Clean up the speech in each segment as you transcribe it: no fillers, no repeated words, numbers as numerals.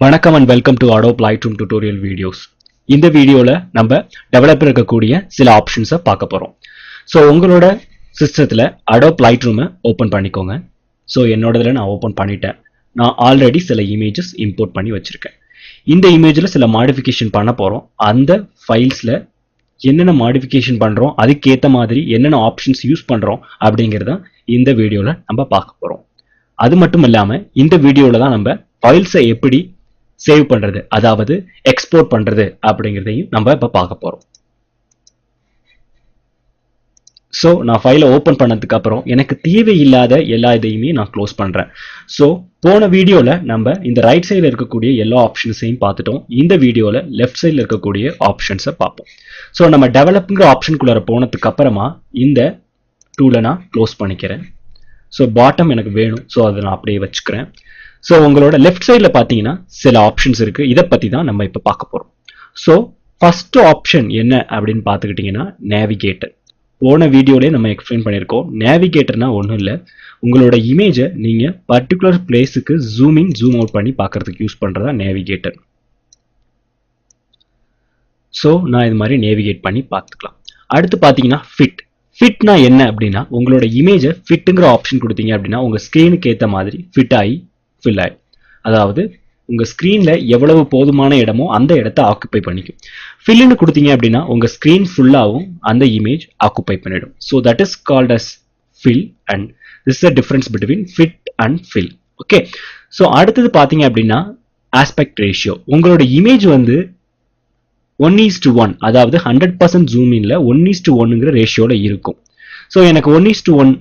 வணக்கம் and welcome to Adobe Lightroom tutorial videos. இந்த வீடியோல நம்ம டெவலப்பர் இருக்கக்கூடிய சில ஆப்ஷன்ஸை பார்க்க போறோம். ஸோ உங்களோட சிஸ்டத்தில் Adobe Lightroom ஓப்பன் பண்ணிக்கோங்க. ஸோ என்னோடதுல நான் ஓப்பன் பண்ணிட்டேன். நான் ஆல்ரெடி சில இமேஜஸ் இம்போர்ட் பண்ணி வச்சிருக்கேன். இந்த இமேஜில் சில மாடிஃபிகேஷன் பண்ண போறோம். அந்த ஃபைல்ஸில் என்னென்ன மாடிஃபிகேஷன் பண்றோம், அதுக்கேற்ற மாதிரி என்னென்ன ஆப்ஷன்ஸ் யூஸ் பண்றோம் அப்படிங்கிறத இந்த வீடியோல நம்ம பார்க்க போறோம். அது மட்டும் இல்லாம இந்த வீடியோல தான் நம்ம ஃபைல்ஸை எப்படி சேவ் பண்றது, அதாவது எக்ஸ்போர்ட் பண்றது அப்படிங்கிறதையும் நம்ம இப்ப பார்க்க போறோம். ஸோ நான் ஃபைலை ஓப்பன் பண்ணதுக்கு அப்புறம் எனக்கு தேவையில்லாத எல்லா இதையுமே நான் க்ளோஸ் பண்றேன். ஸோ போன வீடியோல நம்ம இந்த ரைட் சைடில் இருக்கக்கூடிய எல்லா ஆப்ஷன்ஸையும் பார்த்துட்டோம். இந்த வீடியோல லெஃப்ட் சைடில் இருக்கக்கூடிய ஆப்ஷன்ஸை பார்ப்போம். ஸோ நம்ம டெவலப்ங்கிற ஆப்ஷனுக்குள்ளார போனதுக்கு அப்புறமா இந்த டூலை நான் க்ளோஸ் பண்ணிக்கிறேன். ஸோ பாட்டம் எனக்கு வேணும், ஸோ அதை நான் அப்படியே வச்சுக்கிறேன். ஸோ உங்களோட லெஃப்ட் சைடில் பார்த்தீங்கன்னா சில ஆப்ஷன்ஸ் இருக்கு. இதை பற்றி தான் நம்ம இப்போ பார்க்க போகிறோம். ஸோ ஃபர்ஸ்ட் ஆப்ஷன் என்ன அப்படின்னு பார்த்துக்கிட்டிங்கன்னா நேவிகேட்டர். போன வீடியோலேயே நம்ம எக்ஸ்பிளைன் பண்ணியிருக்கோம். நேவிகேட்டர்னா ஒன்றும் இல்லை, உங்களோட இமேஜை நீங்கள் பர்டிகுலர் பிளேஸுக்கு ஜூம் அவுட் பண்ணி பார்க்கறதுக்கு யூஸ் பண்ணுறதா நேவிகேட்டர். ஸோ நான் இது மாதிரி நேவிகேட் பண்ணி பார்த்துக்கலாம். அடுத்து பார்த்தீங்கன்னா ஃபிட்னா என்ன அப்படின்னா, உங்களோட இமேஜை ஃபிட்டுங்கிற ஆப்ஷன் கொடுத்தீங்க அப்படின்னா உங்கள் ஸ்க்ரீனுக்கு ஏற்ற மாதிரி ஃபிட் ஆகி ஃபில் ஆயிடும். அதாவது உங்க ஸ்கிரீன்ல எவ்வளவு போதுமான இடமோ அந்த இடத்தை ஆக்குப்பை பண்ணிக்கும். ஃபில்னு கொடுத்தீங்க அப்படின்னா உங்க ஸ்கிரீன் ஃபுல்லாவும் அந்த இமேஜ் ஆக்குப்பை பண்ணிடும். So that is called as fill and this is the difference between fit and fill. Okay, so அடுத்தது பார்த்தீங்க அப்படின்னா ஆஸ்பெக்ட் ரேஷியோ. உங்களோட இமேஜ் வந்து 1:1, அதாவது 100% ஜூம் இன்ல 1:1ங்கிற ரேஷியோல இருக்கும். ஸோ எனக்கு 1:1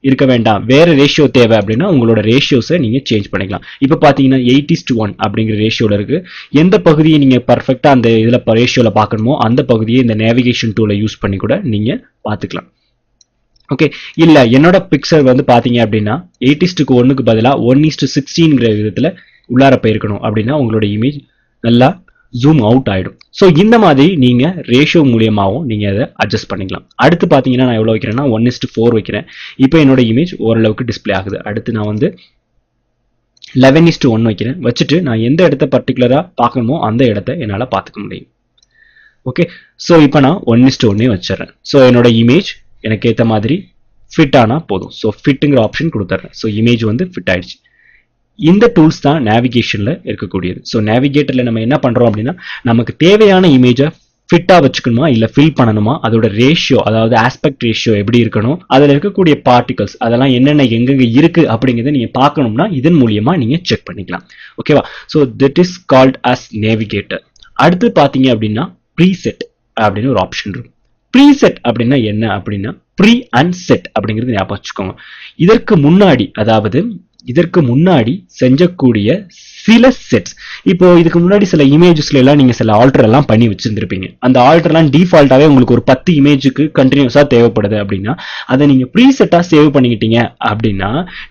இருக்க வேண்டாம், வேற ரேஷியோ தேவை அப்படின்னா உங்களோட ரேஷியோஸை நீங்க சேஞ்ச் பண்ணிக்கலாம். இப்போ பாத்தீங்கன்னா 8:1 அப்படிங்கிற ரேஷியோல இருக்கு. எந்த பகுதியை நீங்க பர்ஃபெக்டா அந்த இதுல ரேஷியோல பார்க்கணுமோ அந்த பகுதியை இந்த நேவிகேஷன் டூலை யூஸ் பண்ணி கூட நீங்க பார்த்துக்கலாம். ஓகே, இல்ல என்னோட பிக்சர் வந்து பாத்தீங்க அப்படின்னா 8:1க்கு பதிலாக 1:16ங்கிற விதத்துல உள்ளார போயிருக்கணும் அப்படின்னா உங்களோட இமேஜ் நல்லா ஜூம் அவுட் ஆயிடும். ஸோ இந்த மாதிரி நீங்க ரேஷியோ மூலியமாகவும் நீங்க அதை அட்ஜஸ்ட் பண்ணிக்கலாம். அடுத்து பாத்தீங்கன்னா நான் எவ்வளவு வைக்கிறேன்னா 1:4 வைக்கிறேன். இப்போ என்னோட இமேஜ் ஓரளவுக்கு டிஸ்பிளே ஆகுது. அடுத்து நான் வந்து 11:1 வைக்கிறேன். வச்சுட்டு நான் எந்த இடத்த பர்டிகுலரா பார்க்கணுமோ அந்த இடத்த என்னால் பார்த்துக்க முடியும். ஓகே, ஸோ இப்போ நான் 1:1 வச்சிடறேன். ஸோ என்னோட இமேஜ் எனக்கு ஏற்ற மாதிரி ஃபிட் ஆனா போதும். ஸோ ஃபிட்டுங்கிற ஆப்ஷன் கொடுத்துட்றேன். ஸோ இமேஜ் வந்து ஃபிட் ஆயிடுச்சு. இந்த டூல்ஸ் தான் நேவிகேஷன்ல இருக்கக்கூடியது. ஸோ நேவிகேட்டர்ல நம்ம என்ன பண்றோம் அப்படின்னா, நமக்கு தேவையான இமேஜை ஃபிட்டா வச்சுக்கணுமா இல்ல ஃபில் பண்ணணுமா, அதோட ரேஷியோ அதாவது ஆஸ்பெக்ட் ரேஷியோ எப்படி இருக்கணும், அதுல இருக்கக்கூடிய பார்ட்டிகல்ஸ் அதெல்லாம் என்னென்ன எங்கெங்க இருக்கு அப்படிங்கிறத நீங்க பார்க்கணும்னா இதன் மூலியமா நீங்க செக் பண்ணிக்கலாம். ஓகேவா? So that is called as navigator. அடுத்து பாத்தீங்க அப்படின்னா ப்ரீசெட் அப்படின்னு ஒரு ஆப்ஷன் இருக்கு. ப்ரீசெட் அப்படின்னா என்ன அப்படின்னா ப்ரீ அண்ட் செட் அப்படிங்கிறது ஞாபகம் வச்சுக்கோங்க. இதற்கு முன்னாடி செஞ்சக்கூடிய சில செட்ஸ். இப்போ இதுக்கு முன்னாடி சில இமேஜஸ்ல எல்லாம் நீங்க சில ஆல்டர் எல்லாம் பண்ணி வச்சிருந்திருப்பீங்க. அந்த ஆல்டர் எல்லாம் டிஃபால்ட்டாவே உங்களுக்கு ஒரு 10 இமேஜுக்கு கண்டினியூஸா தேவைப்படுது அப்படின்னா அதை நீங்க ப்ரீசெட்டா சேவ் பண்ணிக்கிட்டீங்க அப்படின்னா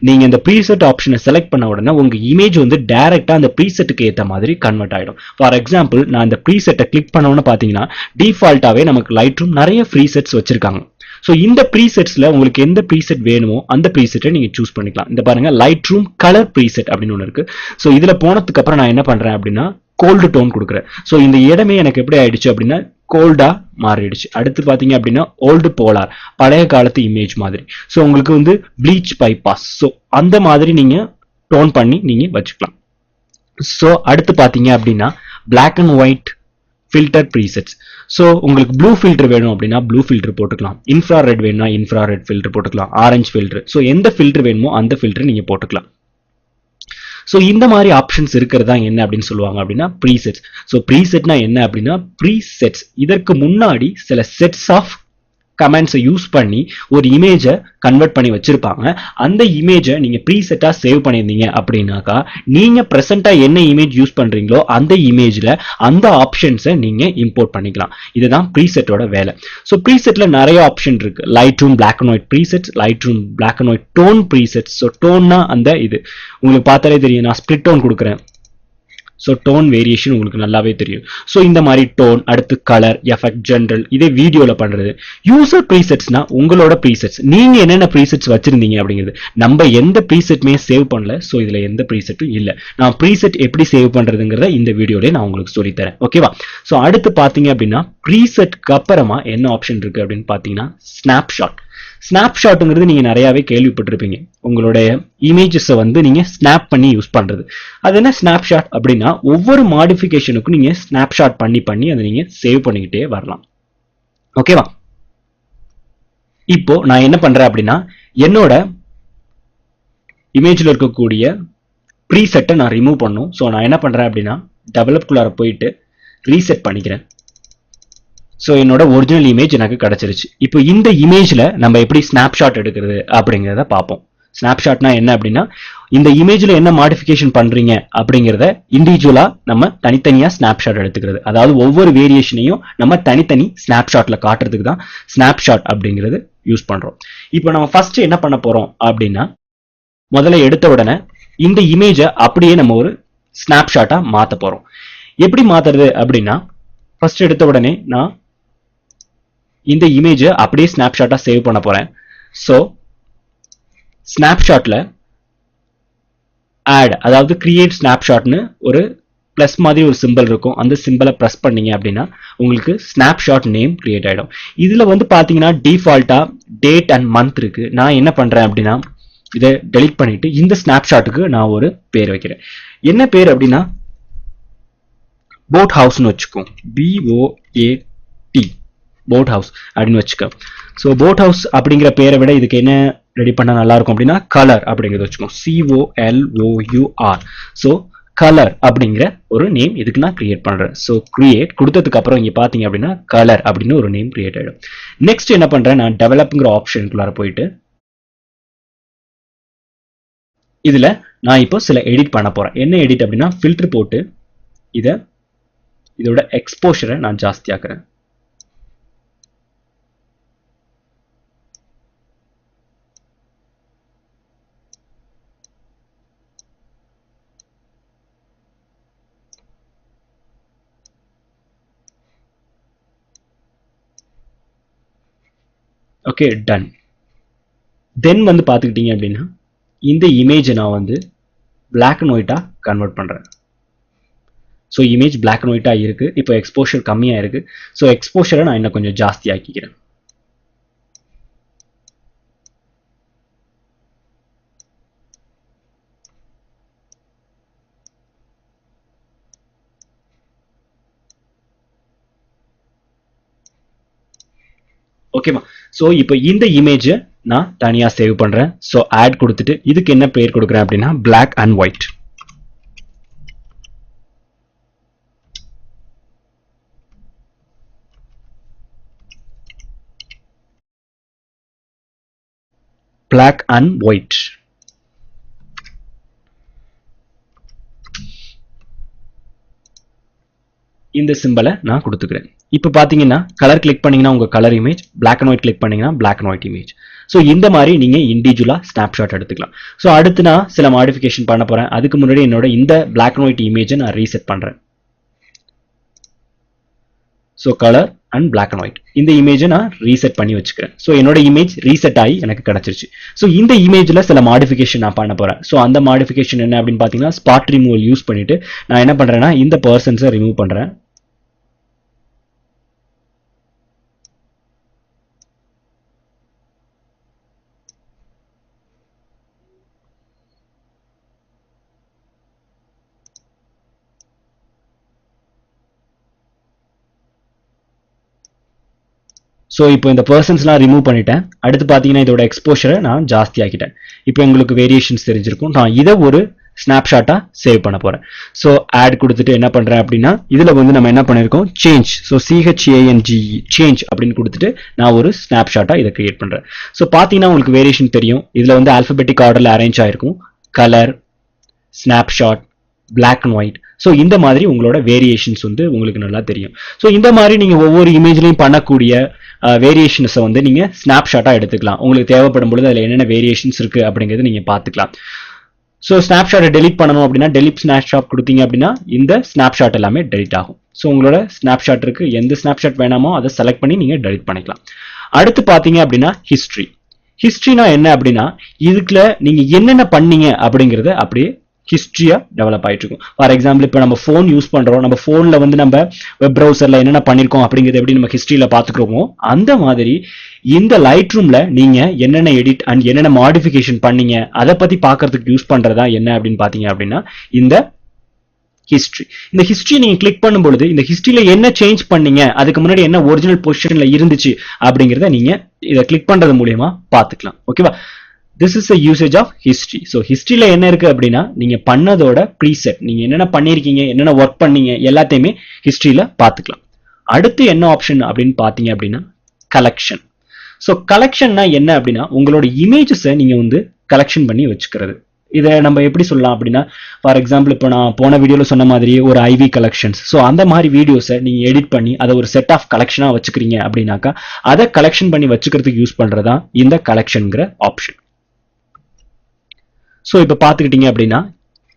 நீங்க இந்த ப்ரீசெட் ஆப்ஷனை செலக்ட் பண்ண உடனே உங்க இமேஜ் வந்து டைரக்டா அந்த ப்ரீசெட்டுக்கு ஏற்ற மாதிரி கன்வெர்ட் ஆயிடும். ஃபார் எக்ஸாம்பிள் நான் அந்த ப்ரீசெட்டை கிளிக் பண்ணோன்னு பாத்தீங்கன்னா டிஃபால்ட்டாவே நமக்கு லைட்ரூம் நிறைய ப்ரீசெட்ஸ் வச்சிருக்காங்க. ஸோ இந்த ப்ரீசெட்ஸ்ல உங்களுக்கு எந்த ப்ரீசெட் வேணுமோ அந்த ப்ரீசெட்டை நீங்க சூஸ் பண்ணிக்கலாம். இந்த பாருங்க லைட்ரூம் கலர் ப்ரீசெட் அப்படின்னு ஒன்று இருக்கு. ஸோ இதுல போனதுக்கு அப்புறம் நான் என்ன பண்றேன் அப்படின்னா கோல்டு டோன் கொடுக்குறேன். ஸோ இந்த இடமே எனக்கு எப்படி ஆயிடுச்சு அப்படின்னா கோல்டா மாறிடுச்சு. அடுத்து பாத்தீங்க அப்படின்னா ஓல்டு போலார், பழைய காலத்து இமேஜ் மாதிரி. ஸோ உங்களுக்கு வந்து ப்ளீச் பைபாஸ், ஸோ அந்த மாதிரி நீங்க டோன் பண்ணி நீங்க வச்சுக்கலாம். ஸோ அடுத்து பாத்தீங்க அப்படின்னா black and white filter presets. So உங்களுக்கு ப்ளூ ஃபில்டர் வேணும் அப்படின்னா ப்ளூ ஃபில்டர் போட்டுக்கலாம், இன்ஃப்ராரெட் வேணும்னா இன்ஃப்ராரெட் ஃபில்டர் போட்டுக்கலாம், ஆரஞ்சு ஃபில்டர். ஸோ எந்த ஃபில்டர் வேணுமோ அந்த ஃபில்டர் நீங்க போட்டுக்கலாம். ஸோ இந்த மாதிரி ஆப்ஷன்ஸ் இருக்கிறதா என்ன அப்படின்னு சொல்லுவாங்க அப்படின்னா ப்ரீசெட்ஸ். ஸோ ப்ரீசெட்னா என்ன அப்படின்னா ப்ரீசெட்ஸ் இதற்கு முன்னாடி சில செட்ஸ் ஆஃப் கமெண்ட்ஸை யூஸ் பண்ணி ஒரு இமேஜை கன்வெர்ட் பண்ணி வச்சிருப்பாங்க. அந்த இமேஜை நீங்க ப்ரீசெட்டா சேவ் பண்ணியிருந்தீங்க அப்படின்னாக்கா நீங்க பிரசண்டா என்ன இமேஜ் யூஸ் பண்றீங்களோ அந்த இமேஜ்ல அந்த ஆப்ஷன்ஸை நீங்க இம்போர்ட் பண்ணிக்கலாம். இதுதான் ப்ரீசெட்டோட வேலை. ஸோ ப்ரீசெட்ல நிறைய ஆப்ஷன் இருக்கு. Lightroom black and white presets, Lightroom black and white tone presets. So டோன்னா அந்த இது உங்களுக்கு பார்த்தாலே தெரியும். நான் ஸ்பிளிட் டோன் கொடுக்குறேன். ஸோ டோன் வேரியேஷன் உங்களுக்கு நல்லாவே தெரியும். ஸோ இந்த மாதிரி டோன், அடுத்து கலர், எஃபெக்ட், ஜென்ரல், இதே வீடியோவில் பண்ணுறது. யூசர் ப்ரீசெட்ஸ்னா உங்களோட ப்ரீசெட்ஸ், நீங்கள் என்னென்ன ப்ரீசெட்ஸ் வச்சிருந்தீங்க அப்படிங்கிறது. நம்ம எந்த ப்ரீசெட்டுமே சேவ் பண்ணல, ஸோ இதில் எந்த ப்ரீசெட்டும் இல்லை. நான் ப்ரீசெட் எப்படி சேவ் பண்ணுறதுங்கிறத இந்த வீடியோலேயே நான் உங்களுக்கு சொல்லித்தரேன். ஓகேவா? ஸோ அடுத்து பார்த்தீங்க அப்படின்னா ப்ரீசெட்க்கு அப்புறமா என்ன ஆப்ஷன் இருக்குது அப்படின்னு பார்த்தீங்கன்னா ஸ்னாப்ஷாட். ஸ்னாப்ஷாட்டுங்கிறது நீங்க நிறையவே கேள்விப்பட்டிருப்பீங்க. உங்களுடைய இமேஜஸை வந்து நீங்க ஸ்னாப் பண்ணி யூஸ் பண்றது. அது என்ன ஸ்னாப்ஷாட் அப்படின்னா, ஒவ்வொரு மாடிஃபிகேஷனுக்கும் நீங்க ஸ்னாப்ஷாட் பண்ணி அதை நீங்க சேவ் பண்ணிக்கிட்டே வரலாம். ஓகேவா? இப்போ நான் என்ன பண்றேன் அப்படின்னா, என்னோட இமேஜ்ல இருக்கக்கூடிய ப்ரீசெட்டை நான் ரிமூவ் பண்ணும். ஸோ நான் என்ன பண்றேன் அப்படின்னா, டெவலப்குள்ளார போயிட்டு ரீசெட் பண்ணிக்கிறேன். ஸோ என்னோட ஒரிஜினல் இமேஜ் எனக்கு கிடைச்சிருச்சு. இப்போ இந்த இமேஜ்ல நம்ம எப்படி ஸ்னாப்ஷாட் எடுக்கிறது அப்படிங்கிறத பார்ப்போம். ஸ்னாப்ஷாட்னா என்ன அப்படின்னா, இந்த இமேஜ்ல என்ன மாடிஃபிகேஷன் பண்றீங்க அப்படிங்கிறத இண்டிவிஜுவலா நம்ம தனித்தனியா ஸ்னாப்ஷாட் எடுத்துக்கிறது. அதாவது ஒவ்வொரு வேரியேஷனையும் நம்ம தனித்தனி ஸ்னாப்ஷாட்ல காட்டுறதுக்கு தான் ஸ்னாப்ஷாட் அப்படிங்கிறது யூஸ் பண்றோம். இப்போ நம்ம ஃபர்ஸ்ட் என்ன பண்ண போறோம் அப்படின்னா, முதல்ல எடுத்த உடனே இந்த இமேஜை அப்படியே நம்ம ஒரு ஸ்னாப்ஷாட்டா மாத்த போறோம். எப்படி மாத்துறது அப்படின்னா, ஃபர்ஸ்ட் எடுத்த உடனே நான் இந்த இமேஜை அப்படியே ஸ்னாப்ஷாட்டா சேவ் பண்ண போறேன். ஸோ ஸ்னாப்ஷாட்ல ஆட், அதாவது கிரியேட் ஸ்னாப்ஷாட்னு ஒரு பிளஸ் மாதிரி ஒரு சிம்பிள் இருக்கும். அந்த சிம்பிளை ப்ரெஸ் பண்ணீங்க அப்படின்னா உங்களுக்கு ஸ்னாப்ஷாட் நேம் கிரியேட் ஆயிடும். இதுல வந்து பாத்தீங்கன்னா டிஃபால்ட்டா டேட் அண்ட் மந்த் இருக்கு. நான் என்ன பண்றேன் அப்படின்னா, இதை டெலிட் பண்ணிட்டு இந்த ஸ்னாப்ஷாட்டுக்கு நான் ஒரு பேர் வைக்கிறேன். என்ன பேர் அப்படின்னா, போட் ஹவுஸ்னு வச்சுக்கோம். BOAT, போட் ஹவுஸ் அப்படின்னு வச்சுக்க. ஸோ போட் ஹவுஸ் அப்படிங்கிற பேரை விட இதுக்கு என்ன ரெடி பண்ண நல்லா இருக்கும் அப்படின்னா, கலர் அப்படிங்கிறது வச்சுக்கோம். COLOUR. ஸோ கலர் அப்படிங்கிற ஒரு நேம் இதுக்கு நான் கிரியேட் பண்றேன். ஸோ கிரியேட் கொடுத்ததுக்கு அப்புறம் இங்க பாத்தீங்க அப்படின்னா கலர் அப்படின்னு ஒரு நேம் கிரியேட் ஆயிடும். நெக்ஸ்ட் என்ன பண்றேன், நான் டெவலப்ங்கிற ஆப்ஷனுக்குள்ளார போயிட்டு இதுல நான் இப்போ சில எடிட் பண்ண போறேன். என்ன எடிட் அப்படின்னா, ஃபில்டர் போட்டு இதோட எக்ஸ்போஷரை நான் ஜாஸ்தியாக்குறேன். Okay, ton. தென் வந்து பார்த்துக்கிட்டீங்க அப்படின்னா, இந்த இமேஜை நான் வந்து பிளாக் அண்ட் ஒயிட்டா கன்வெர்ட் பண்றேன். ஸோ இமேஜ் பிளாக் அண்ட் ஒயிட்டா இருக்கு. இப்போ எக்ஸ்போஷர் கம்மியா இருக்கு. ஸோ எக்ஸ்போஷரை நான் இன்னும் கொஞ்சம் ஜாஸ்தி ஆக்கிக்கிறேன். ஓகேவா? ஸோ இப்போ இந்த இமேஜை நான் தனியா சேவ் பண்றேன். ஸோ ஆட் கொடுத்துட்டு இதுக்கு என்ன பேர் கொடுக்குறேன் அப்படின்னா, black and white. black and white. இந்த சிம்பலை நான் கொடுத்துக்கிறேன். இப்போ பார்த்தீங்கன்னா கலர் கிளிக் பண்ணீங்கன்னா உங்க colour image, black and white click பண்ணீங்கன்னா black and white image. So இந்த மாதிரி நீங்க இண்டிவிஜுவலா ஸ்னாப்ஷாட் எடுத்துக்கலாம். ஸோ அடுத்து நான் சில மாடிஃபிகேஷன் பண்ண போறேன். அதுக்கு முன்னாடி என்னோட இந்த பிளாக் அண்ட் ஒயிட் இமேஜை நான் ரீசெட் பண்றேன். So colour and black and white இந்த இமேஜை நான் ரீசெட் பண்ணி வச்சுக்கிறேன். ஸோ என்னோட இமேஜ் ரீசெட் ஆகி எனக்கு கிடைச்சிருச்சு. ஸோ இந்த இமேஜ்ல சில மாடிஃபிகேஷன் நான் பண்ண போறேன். ஸோ அந்த மாடிஃபிகேஷன் என்ன அப்படின்னு பார்த்தீங்கன்னா, ஸ்பாட் ரிமூவல் யூஸ் பண்ணிட்டு நான் என்ன பண்றேன்னா, இந்த பர்சன்ஸை ரிமூவ் பண்றேன். ஸோ இப்போ இந்த பர்சன்ஸ்லாம் ரிமூவ் பண்ணிட்டேன். அடுத்து பார்த்தீங்கன்னா இதோட எக்ஸ்போஷரை நான் ஜாஸ்தி ஆக்கிட்டேன். இப்போ உங்களுக்கு வேரியேஷன்ஸ் தெரிஞ்சிருக்கும். நான் இதை ஒரு ஸ்னாப்ஷாட்டா சேவ் பண்ண போறேன். ஸோ ஆட் கொடுத்துட்டு என்ன பண்றேன் அப்படின்னா, இதுல வந்து நம்ம என்ன பண்ணிருக்கோம், சேஞ்ச். ஸோ CHANGE சேஞ்ச் அப்படின்னு கொடுத்துட்டு நான் ஒரு ஸ்னாப்ஷாட்டா இதை கிரியேட் பண்றேன். ஸோ பார்த்தீங்கன்னா உங்களுக்கு வேரியேஷன் தெரியும். இதுல வந்து ஆல்பபெட்டிக் ஆர்டர்ல அரேஞ்ச் ஆயிருக்கும். Colour, snapshot, black and white. So இந்த மாதிரி உங்களோட வேரியேஷன்ஸ் வந்து உங்களுக்கு நல்லா தெரியும். ஸோ இந்த மாதிரி நீங்க ஒவ்வொரு இமேஜ்லையும் பண்ணக்கூடிய வேரியேஷன்ஸை வந்து நீங்க ஸ்னாப்ஷாட்டா எடுத்துக்கலாம். உங்களுக்கு தேவைப்படும் பொழுது அதில் என்னென்ன வேரியேஷன்ஸ் இருக்கு அப்படிங்கிறது நீங்க பார்த்துக்கலாம். ஸோ ஸ்னாப்ஷாட்டை டெலிட் பண்ணணும் அப்படின்னா டெலிட் ஸ்னாப்ஷாட் கொடுத்தீங்க அப்படின்னா இந்த ஸ்னாப்ஷாட் எல்லாமே டெலிட் ஆகும். ஸோ உங்களோட ஸ்னாப்ஷாட் இருக்கு, எந்த ஸ்னாப்ஷாட் வேணாமோ அதை செலக்ட் பண்ணி நீங்க டெலிட் பண்ணிக்கலாம். அடுத்து பாத்தீங்க அப்படின்னா ஹிஸ்டரி. ஹிஸ்டரினா என்ன அப்படின்னா இதுக்குள்ள நீங்க என்னென்ன பண்ணீங்க அப்படிங்கறத அப்படியே ஹிஸ்டரியா டெவலப் ஆயிட்டு இருக்கும். ஃபார் எக்ஸாம்பிள் இப்போ நம்ம ஃபோன் யூஸ் பண்றோம், நம்ம ஃபோன்ல வந்து நம்ம வெப் ப்ரௌசர்ல என்னென்ன பண்ணிருக்கோம் அப்படிங்கறது எப்படி நம்ம ஹிஸ்டரியில பாத்துக்கிறோமோ அந்த மாதிரி இந்த லைட் ரூம்ல நீங்க என்னென்ன எடிட் அண்ட் என்னென்ன மாடிஃபிகேஷன் பண்ணீங்க அதை பத்தி பாக்குறதுக்கு யூஸ் பண்றதா என்ன அப்படின்னு பாத்தீங்க அப்படின்னா இந்த ஹிஸ்டரி. இந்த ஹிஸ்டரி நீங்க கிளிக் பண்ணும்பொழுது இந்த ஹிஸ்டரியில என்ன சேஞ்ச் பண்ணீங்க, அதுக்கு முன்னாடி என்ன ஒரிஜினல் பொசிஷன்ல இருந்துச்சு அப்படிங்கறத நீங்க இதை கிளிக் பண்றது மூலியமா பாத்துக்கலாம். ஓகேவா? This is a usage of history. So ஹிஸ்டரியில என்ன இருக்கு அப்படின்னா நீங்க பண்ணதோட ப்ரீசெட், நீங்க என்னென்ன பண்ணிருக்கீங்க, என்னென்ன ஒர்க் பண்ணீங்க எல்லாத்தையுமே ஹிஸ்டரியில பாத்துக்கலாம். அடுத்து என்ன ஆப்ஷன் அப்படின்னு பாத்தீங்க அப்படின்னா கலெக்ஷன். ஸோ கலெக்ஷன்னா என்ன அப்படின்னா உங்களோட இமேஜஸை நீங்க வந்து கலெக்ஷன் பண்ணி வச்சுக்கிறது. இதை நம்ம எப்படி சொல்லலாம் அப்படின்னா ஃபார் எக்ஸாம்பிள் இப்போ நான் போன வீடியோல சொன்ன மாதிரி ஒரு ஐவி கலெக்ஷன்ஸ், ஸோ அந்த மாதிரி வீடியோஸை நீங்க எடிட் பண்ணி அதை ஒரு செட் ஆஃப் கலெக்ஷனா வச்சுக்கிறீங்க அப்படின்னாக்கா அதை கலெக்ஷன் பண்ணி வச்சுக்கிறதுக்கு யூஸ் பண்றதா இந்த கலெக்ஷன்ங்கிற ஆப்ஷன். ஸோ இப்போ பார்த்துக்கிட்டீங்க அப்படின்னா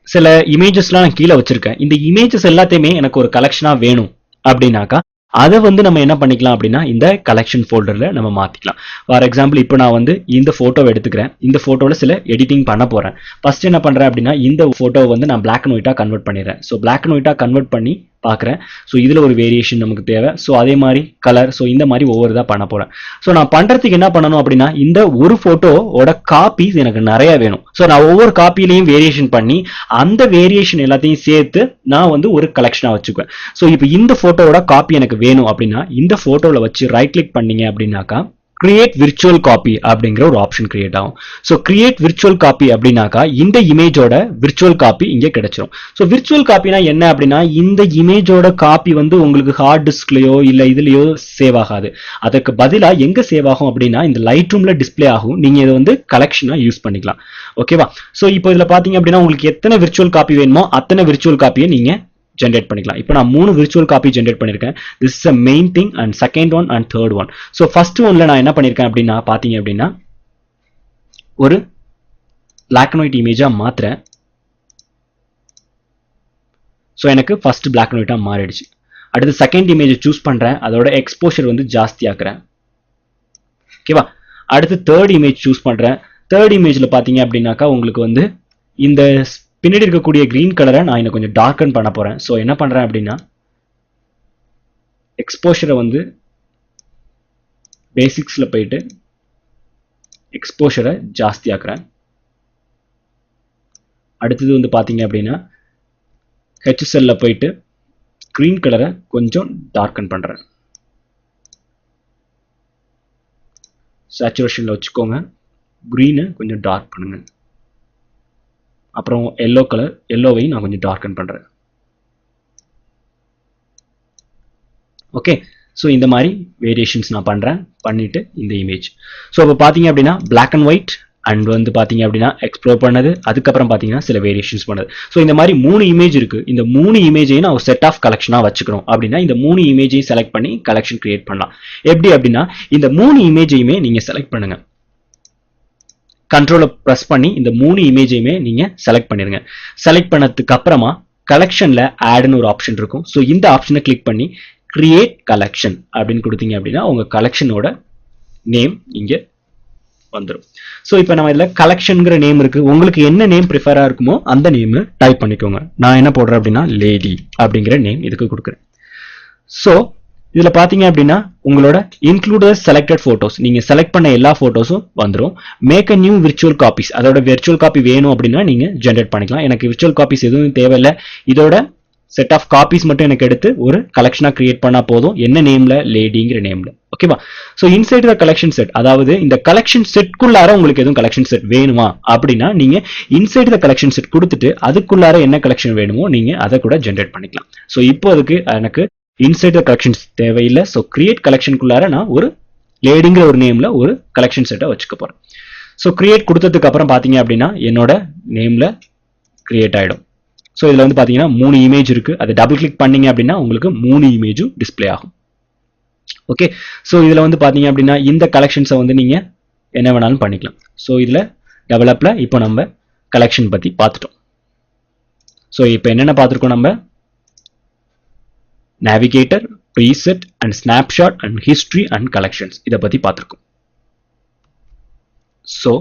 சில இமேஜஸ்லாம் நான் கீழே வச்சிருக்கேன். இந்த இமேஜஸ் எல்லாத்தையுமே எனக்கு ஒரு கலெக்ஷனா வேணும் அப்படின்னாக்கா அதை வந்து நம்ம என்ன பண்ணிக்கலாம் அப்படின்னா இந்த கலெக்ஷன் ஃபோல்டர்ல நம்ம மாத்திக்கலாம். ஃபார் எக்ஸாம்பிள் இப்போ நான் வந்து இந்த போட்டோவை எடுத்துக்கிறேன், இந்த போட்டோல சில எடிட்டிங் பண்ண போறேன். ஃபர்ஸ்ட் என்ன பண்றேன் அப்படின்னா இந்த போட்டோவை வந்து நான் பிளாக் அண்ட் ஒயிட்டா கன்வெர்ட் பண்ணிடுறேன். ஸோ பிளாக் அண்ட் ஒயிட்டா கன்வெர்ட் பண்ணி பார்க்குறேன். ஸோ இதில் ஒரு வேரியேஷன் நமக்கு தேவை. ஸோ அதே மாதிரி கலர், ஸோ இந்த மாதிரி ஒவ்வொரு இதாக பண்ண போகிறேன். ஸோ நான் பண்ணுறதுக்கு என்ன பண்ணணும் அப்படின்னா இந்த ஒரு ஃபோட்டோவோட காப்பீஸ் எனக்கு நிறைய வேணும். ஸோ நான் ஒவ்வொரு காப்பிலையும் வேரியேஷன் பண்ணி அந்த வேரியேஷன் எல்லாத்தையும் சேர்த்து நான் வந்து ஒரு கலெக்ஷனாக வச்சுக்குவேன். ஸோ இப்போ இந்த ஃபோட்டோவோட காப்பி எனக்கு வேணும் அப்படின்னா இந்த ஃபோட்டோவில் வச்சு ரைட் கிளிக் பண்ணீங்க அப்படின்னாக்கா கிரியேட் விர்ச்சுவல் காப்பி அப்படிங்கிற ஒரு ஆப்ஷன் கிரியேட் ஆகும். ஸோ கிரியேட் விர்ச்சுவல் காப்பி அப்படின்னாக்கா இந்த இமேஜோட விர்ச்சுவல் காப்பி இங்கே கிடைச்சிரும். ஸோ விர்ச்சுவல் காப்பினா என்ன அப்படின்னா இந்த இமேஜோட காப்பி வந்து உங்களுக்கு ஹார்ட் டிஸ்க்லயோ இல்லை இதுலயோ சேவ் ஆகாது. அதுக்கு பதிலாக எங்க சேவ் ஆகும் அப்படின்னா இந்த லைட் ரூம்ல டிஸ்பிளே ஆகும். நீங்க இதை வந்து கலெக்ஷனா யூஸ் பண்ணிக்கலாம். ஓகேவா? ஸோ இப்போ இதுல பாத்தீங்க அப்படின்னா உங்களுக்கு எத்தனை விர்ச்சுவல் காப்பி வேணுமோ அத்தனை விர்ச்சுவல் காப்பியை நீங்க ஜென்ரேட் பண்ணிக்கலாம். இப்போ நான் 3 விர்ச்சுவல் காப்பி ஜென்ரேட் பண்ணிருக்கேன். This is a main thing and second one and third one. So first ஒன்ல நான் என்ன பண்ணிருக்கேன் அப்படின்னா பாத்தீங்க அப்படின்னா ஒரு பிளாக் அண்ட் ஒயிட் இமேஜா மாத்துறேன். ஸோ எனக்கு ஃபர்ஸ்ட் பிளாக் அண்ட் ஒயிட்டா மாறிடுச்சு. அடுத்து செகண்ட் இமேஜ் சூஸ் பண்றேன், அதோட எக்ஸ்போஷர் வந்து ஜாஸ்தி ஆக்குறேன். ஓகேவா? அடுத்து தேர்ட் இமேஜ் சூஸ் பண்றேன். தேர்ட் இமேஜ்ல பாத்தீங்க அப்படின்னாக்கா உங்களுக்கு வந்து இந்த பின்னாடி இருக்கக்கூடிய கிரீன் கலரை நான் இன்னும் கொஞ்சம் டார்க்கன் பண்ண போறேன். ஸோ என்ன பண்றேன் அப்படின்னா எக்ஸ்போஷரை வந்து பேசிக்ஸ்ல போயிட்டு எக்ஸ்போஷரை ஜாஸ்தி ஆக்குறேன். அடுத்தது வந்து பாத்தீங்க அப்படின்னா ஹெச்எஸ்எல்ல போயிட்டு கிரீன் கலரை கொஞ்சம் டார்க்கன் பண்றேன். சேச்சுரேஷன்ல வச்சுக்கோங்க, கிரீனை கொஞ்சம் டார்க் பண்ணுங்க. அப்புறம் எல்லோ கலர், எல்லோவையும் நான் கொஞ்சம் டார்க்கன் பண்றேன். ஓகே, ஸோ இந்த மாதிரி வேரியேஷன்ஸ் நான் பண்றேன். பண்ணிட்டு இந்த இமேஜ் ஸோ இப்போ பாத்தீங்க அப்படின்னா பிளாக் அண்ட் ஒயிட் அண்ட் வந்து பாத்தீங்க அப்படின்னா எக்ஸ்ப்ளோர் பண்ணது, அதுக்கப்புறம் பாத்தீங்கன்னா சில வேரியேஷன்ஸ் பண்ணது. ஸோ இந்த மாதிரி 3 இமேஜ் இருக்கு. இந்த 3 இமேஜையும் நான் ஒரு செட் ஆஃப் கலெக்ஷனா வச்சுக்கணும் அப்படின்னா இந்த 3 இமேஜையும் செலக்ட் பண்ணி கலெக்ஷன் கிரியேட் பண்ணலாம். எப்படி அப்படின்னா இந்த 3 இமேஜையுமே நீங்க செலக்ட் பண்ணுங்க. கண்ட்ரோலை ப்ரெஸ் பண்ணி இந்த 3 இமேஜையுமே நீங்க செலக்ட் பண்ணிருங்க. செலக்ட் பண்ணதுக்கு அப்புறமா கலெக்ஷன்ல ஆட்னு ஒரு ஆப்ஷன் இருக்கும். ஸோ இந்த ஆப்ஷனை கிளிக் பண்ணி கிரியேட் கலெக்ஷன் அப்படின்னு கொடுத்தீங்க அப்படின்னா உங்க கலெக்ஷனோட நேம் இங்க வந்துடும். ஸோ இப்போ நம்ம இதில் கலெக்ஷன்ங்கிற நேம் இருக்கு. உங்களுக்கு என்ன நேம் ப்ரிஃபரா இருக்குமோ அந்த நேம் டைப் பண்ணிக்கோங்க. நான் என்ன போடுறேன் அப்படின்னா லேடி அப்படிங்கிற நேம் இதுக்கு கொடுக்குறேன். ஸோ இதுல பாத்தீங்க அப்படின்னா உங்களோட இன்க்ளூடட் செலக்டட் போட்டோஸ், நீங்க செலக்ட் பண்ண எல்லா போட்டோஸும் வந்துடும். Make a new virtual copies, அதோட விர்ச்சுவல் காப்பி வேணும் அப்படின்னா நீங்க ஜென்ரேட் பண்ணிக்கலாம். எனக்கு விர்ச்சுவல் காப்பீஸ் எதுவும் தேவையில்லை, இதோட செட் ஆஃப் காப்பீஸ் மட்டும் எனக்கு எடுத்து ஒரு கலெக்ஷனா கிரியேட் பண்ணா போதும். என்ன நேம்ல? லேடிங்கிற நேம்ல. ஓகேவா? So inside the collection set, அதாவது இந்த கலெக்ஷன் செட்குள்ளார உங்களுக்கு எதுவும் கலெக்ஷன் செட் வேணுமா அப்படின்னா நீங்க இன்சைட் த கலெக்ஷன் செட் கொடுத்துட்டு அதுக்குள்ளார என்ன கலெக்ஷன் வேணுமோ நீங்க அதை கூட ஜென்ரேட் பண்ணிக்கலாம். ஸோ இப்போ அதுக்கு எனக்கு இன்சைட் த கலெக்ஷன்ஸ் தேவையில்லை. ஸோ கிரியேட் கலெக்ஷனுக்குள்ளார நான் ஒரு லேடிங்கிற ஒரு நேம்ல ஒரு கலெக்ஷன் செட்டை வச்சுக்க போறேன். ஸோ கிரியேட் கொடுத்ததுக்கு அப்புறம் பாத்தீங்க அப்படின்னா என்னோட நேம்ல கிரியேட் ஆயிடும். ஸோ இதுல வந்து பாத்தீங்கன்னா 3 இமேஜ் இருக்கு. அதை டபுள் கிளிக் பண்ணீங்க அப்படின்னா உங்களுக்கு 3 இமேஜும் டிஸ்பிளே ஆகும். ஓகே, ஸோ இதுல வந்து பாத்தீங்க அப்படின்னா இந்த கலெக்ஷன்ஸை வந்து நீங்க என்ன வேணாலும் பண்ணிக்கலாம். ஸோ இதுல டெவலப்ல இப்போ நம்ம கலெக்ஷன் பத்தி பார்த்துட்டோம். ஸோ இப்போ என்னென்ன பார்த்துருக்கோம் நம்ம? Navigator, preset and snapshot and history and collections இதை பத்தி பார்த்துருக்கோம். ஸோ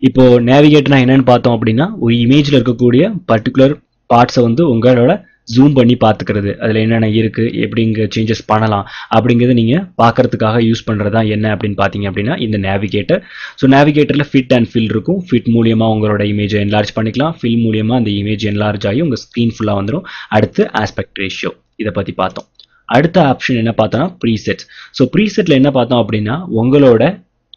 இப்போ நேவிகேட்டர்னா என்னன்னு பார்த்தோம் அப்படின்னா, ஒரு இமேஜ்ல இருக்கக்கூடிய பர்டிகுலர் பார்ட்ஸை வந்து உங்களோட ஜூம் பண்ணி பார்த்துக்கிறது, அதில் என்னென்ன இருக்குது, எப்படிங்க சேஞ்சஸ் பண்ணலாம் அப்படிங்கிறத நீங்கள் பார்க்கறதுக்காக யூஸ் பண்ணுறது தான் என்ன அப்படின்னு பார்த்தீங்க அப்படின்னா இந்த நேவிகேட்டர். ஸோ நேவிகேட்டரில் ஃபிட் அண்ட் ஃபில் இருக்கும். ஃபிட் மூலியமாக உங்களோட இமேஜை என்லார்ஜ் பண்ணிக்கலாம். ஃபில் மூலியமாக அந்த இமேஜ் என்லார்ஜ் ஆகி உங்கள் ஸ்க்ரீன் ஃபுல்லாக வந்துடும். அடுத்து ஆஸ்பெக்ட் ரேஷியோ இதை பற்றி பார்த்தோம். அடுத்த ஆப்ஷன் என்ன பார்த்தோம்னா ப்ரீசெட்ஸ். ஸோ ப்ரீசெட்டில் என்ன பார்த்தோம் அப்படின்னா, உங்களோட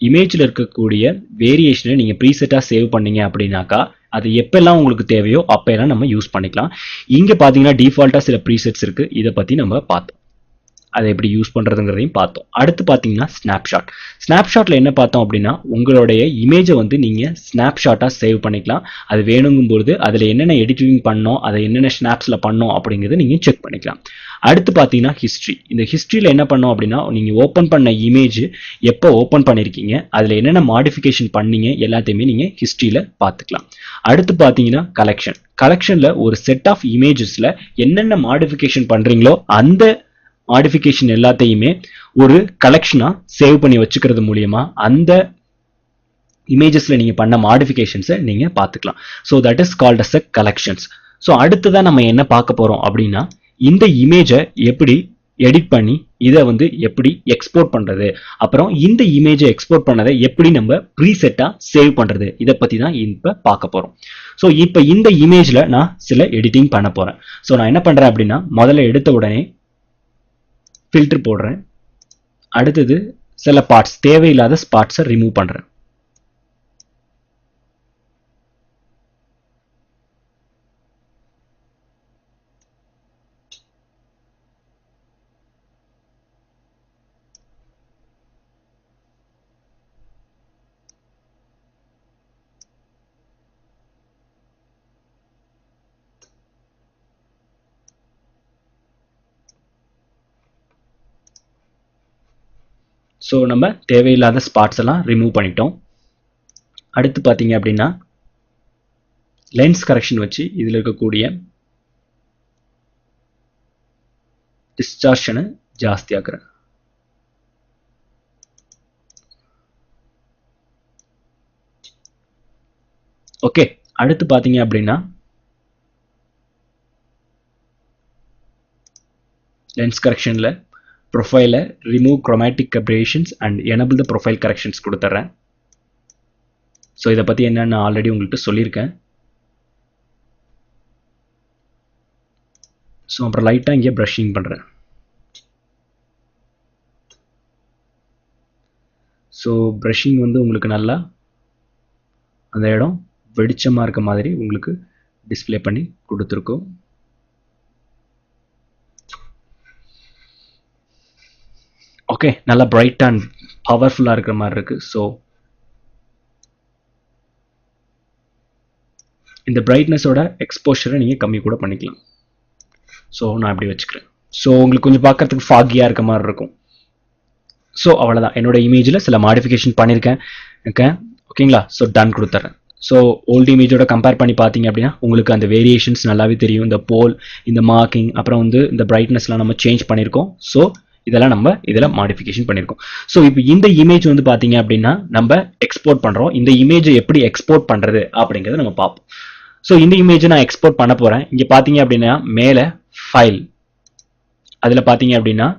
இமேஜில் இருக்கக்கூடிய வேரியேஷனை நீங்கள் ப்ரீசெட்டாக சேவ் பண்ணீங்க அப்படின்னாக்கா அது எப்பெல்லாம் உங்களுக்கு தேவையோ அப்பெல்லாம் நம்ம யூஸ் பண்ணிக்கலாம். இங்கே பார்த்தீங்கன்னா டிஃபால்ட்டாக சில ப்ரீசெட்ஸ் இருக்குது. இதை பற்றி நம்ம பார்த்தோம். அதை எப்படி யூஸ் பண்ணுறதுங்கிறதையும் பார்த்தோம். அடுத்து பார்த்தீங்கன்னா ஸ்னாப்ஷாட். ஸ்னாப்ஷாட்டில் என்ன பார்த்தோம் அப்படின்னா, உங்களுடைய இமேஜை வந்து நீங்கள் ஸ்னாப்ஷாட்டாக சேவ் பண்ணிக்கலாம். அது வேணுங்கும்போது அதில் என்னென்ன எடிட்டிங் பண்ணோம், அதை என்னென்ன ஸ்னாப்ஸில் பண்ணோம் அப்படிங்கிறத நீங்கள் செக் பண்ணிக்கலாம். அடுத்து பார்த்தீங்கன்னா ஹிஸ்ட்ரி. இந்த ஹிஸ்ட்ரியில் என்ன பண்ணோம் அப்படின்னா, நீங்கள் ஓப்பன் பண்ண இமேஜ் எப்போ ஓப்பன் பண்ணியிருக்கீங்க, அதில் என்னென்ன மாடிஃபிகேஷன் பண்ணீங்க எல்லாத்தையுமே நீங்கள் ஹிஸ்ட்ரியில் பார்த்துக்கலாம். அடுத்து பார்த்தீங்கன்னா கலெக்ஷன். கலெக்ஷனில் ஒரு செட் ஆஃப் இமேஜஸில் என்னென்ன மாடிஃபிகேஷன் பண்ணுறீங்களோ அந்த மாடிஃபிகேஷன் எல்லாத்தையுமே ஒரு கலெக்ஷனா சேவ் பண்ணி வச்சுக்கிறது மூலியமா அந்த இமேஜஸ்ல நீங்க பண்ண மாடிஃபிகேஷன்ஸை நீங்க பார்த்துக்கலாம். So that is called as a collections. So அடுத்ததான் நம்ம என்ன பார்க்க போறோம் அப்படின்னா, இந்த இமேஜை எப்படி எடிட் பண்ணி இதை வந்து எப்படி எக்ஸ்போர்ட் பண்றது, அப்புறம் இந்த இமேஜை எக்ஸ்போர்ட் பண்ணதை எப்படி நம்ம ப்ரீசெட்டா சேவ் பண்றது, இதை பத்தி தான் இப்ப பார்க்க போறோம். ஸோ இப்போ இந்த இமேஜ்ல நான் சில எடிட்டிங் பண்ண போறேன். ஸோ நான் என்ன பண்றேன் அப்படின்னா, முதல்ல எடுத்த உடனே ஃபில்டர் போடுறேன். அடுத்தது சில பார்ட்ஸ், தேவையில்லாத ஸ்பாட்ஸை ரிமூவ் பண்றேன். ஸோ நம்ம தேவையில்லாத ஸ்பாட்ஸ் எல்லாம் ரிமூவ் பண்ணிட்டோம். அடுத்து பார்த்தீங்க அப்படின்னா லென்ஸ் கரெக்ஷன் வச்சு இதில் இருக்கக்கூடிய டிஸ்டார்ஷனை ஜாஸ்தியாக்குறேன். ஓகே, அடுத்து பார்த்தீங்க அப்படின்னா லென்ஸ் கரெக்ஷனில் ப்ரொஃபைலை remove chromatic aberrations and enable the profile corrections கொடுத்துட்றேன். ஸோ இதை பற்றி என்னென்னு ஆல்ரெடி உங்கள்கிட்ட சொல்லியிருக்கேன். ஸோ அப்புறம் லைட்டாக இங்கே ப்ரஷிங் பண்ணுறேன். ஸோ ப்ரஷிங் வந்து உங்களுக்கு நல்லா அந்த இடம் வெளிச்சமாக இருக்க மாதிரி உங்களுக்கு டிஸ்பிளே பண்ணி கொடுத்துருக்கோம். ஓகே, நல்லா பிரைட் அண்ட் பவர்ஃபுல்லாக இருக்கிற மாதிரி இருக்கு. ஸோ இந்த பிரைட்னஸோட எக்ஸ்போஷரை நீங்கள் கம்மி கூட பண்ணிக்கலாம். ஸோ நான் இப்படி வச்சுக்கிறேன். ஸோ உங்களுக்கு கொஞ்சம் பார்க்கறதுக்கு ஃபாகியாக இருக்க மாதிரி இருக்கும். ஸோ அவ்வளோதான், என்னோட இமேஜில் சில மாடிஃபிகேஷன் பண்ணியிருக்கேன். ஓகேங்களா? ஸோ டன் கொடுத்துட்றேன். ஸோ ஓல்டு இமேஜோட கம்பேர் பண்ணி பார்த்தீங்க அப்படின்னா உங்களுக்கு அந்த வேரியேஷன்ஸ் நல்லாவே தெரியும். இந்த போல், இந்த மார்க்கிங், அப்புறம் வந்து இந்த பிரைட்னஸ்லாம் நம்ம சேஞ்ச் பண்ணியிருக்கோம். ஸோ இதெல்லாம் நம்ம இதில் மாடிஃபிகேஷன் பண்ணியிருக்கோம். ஸோ இப்போ இந்த இமேஜ் வந்து பார்த்தீங்க அப்படின்னா நம்ம எக்ஸ்போர்ட் பண்ணுறோம். இந்த இமேஜை எப்படி எக்ஸ்போர்ட் பண்ணுறது அப்படிங்கிறத நம்ம பார்ப்போம். ஸோ இந்த இமேஜை நான் எக்ஸ்போர்ட் பண்ண போகிறேன். இங்கே பார்த்தீங்க அப்படின்னா மேலே ஃபைல், அதில் பார்த்தீங்க அப்படின்னா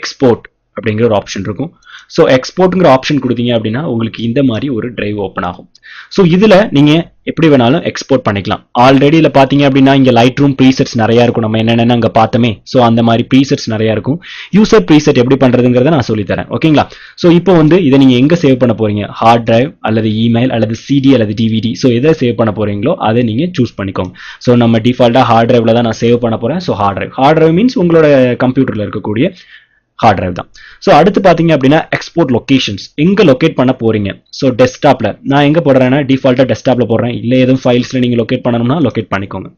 எக்ஸ்போர்ட் அப்படிங்கிற ஒரு ஆப்ஷன் இருக்கும். ஸோ எக்ஸ்போர்ட்டுங்கிற ஆப்ஷன் கொடுத்தீங்க அப்படின்னா உங்களுக்கு இந்த மாதிரி ஒரு டிரைவ் ஓப்பன் ஆகும். ஸோ இதில் நீங்கள் எப்படி வேணாலும் எக்ஸ்போர்ட் பண்ணிக்கலாம். ஆல்ரெடி இதில் பார்த்தீங்க அப்படின்னா இங்கே லைட் ரூம் ப்ரீசெட்ஸ் நிறையா இருக்கும். நம்ம என்னென்ன அங்கே பார்த்தோமே, ஸோ அந்த மாதிரி ப்ரீசெட்ஸ் நிறையா இருக்கும். யூசர் ப்ரீசெட் எப்படி பண்ணுறதுங்கிறத நான் சொல்லித்தரேன். ஓகேங்களா? ஸோ இப்போ வந்து இதை நீங்கள் எங்கே சேவ் பண்ண போகிறீங்க? ஹார்ட் டிரைவ் அல்லது இமெயில் அல்லது சிடி அல்லது டிவிடி. ஸோ எதை சேவ் பண்ண போகிறீங்களோ அதை நீங்கள் சூஸ் பண்ணிக்கோங்க. ஸோ நம்ம டிஃபால்ட்டாக ஹார்ட் டிரைவில் தான் நான் சேவ் பண்ண போகிறேன். ஸோ ஹார்ட் டிரைவ் மீன்ஸ் உங்களோட கம்ப்யூட்டரில் இருக்கக்கூடிய ஹார்ட் டிரைவ் தான். ஸோ அடுத்து பார்த்தீங்க அப்படின்னா எக்ஸ்போர்ட் லொகேஷன்ஸ் எங்கே லொக்கேட் பண்ண போறீங்க. ஸோ டெஸ்க்டாப்ல நான் எங்கே போடுறேன்னா டிஃபால்ட்டாக டெஸ்க்டாப்ல போடுறேன். இல்லை எதுவும் ஃபைல்ஸில் நீங்கள் லொக்கேட் பண்ணணும்னா லொக்கேட் பண்ணிக்கோங்க.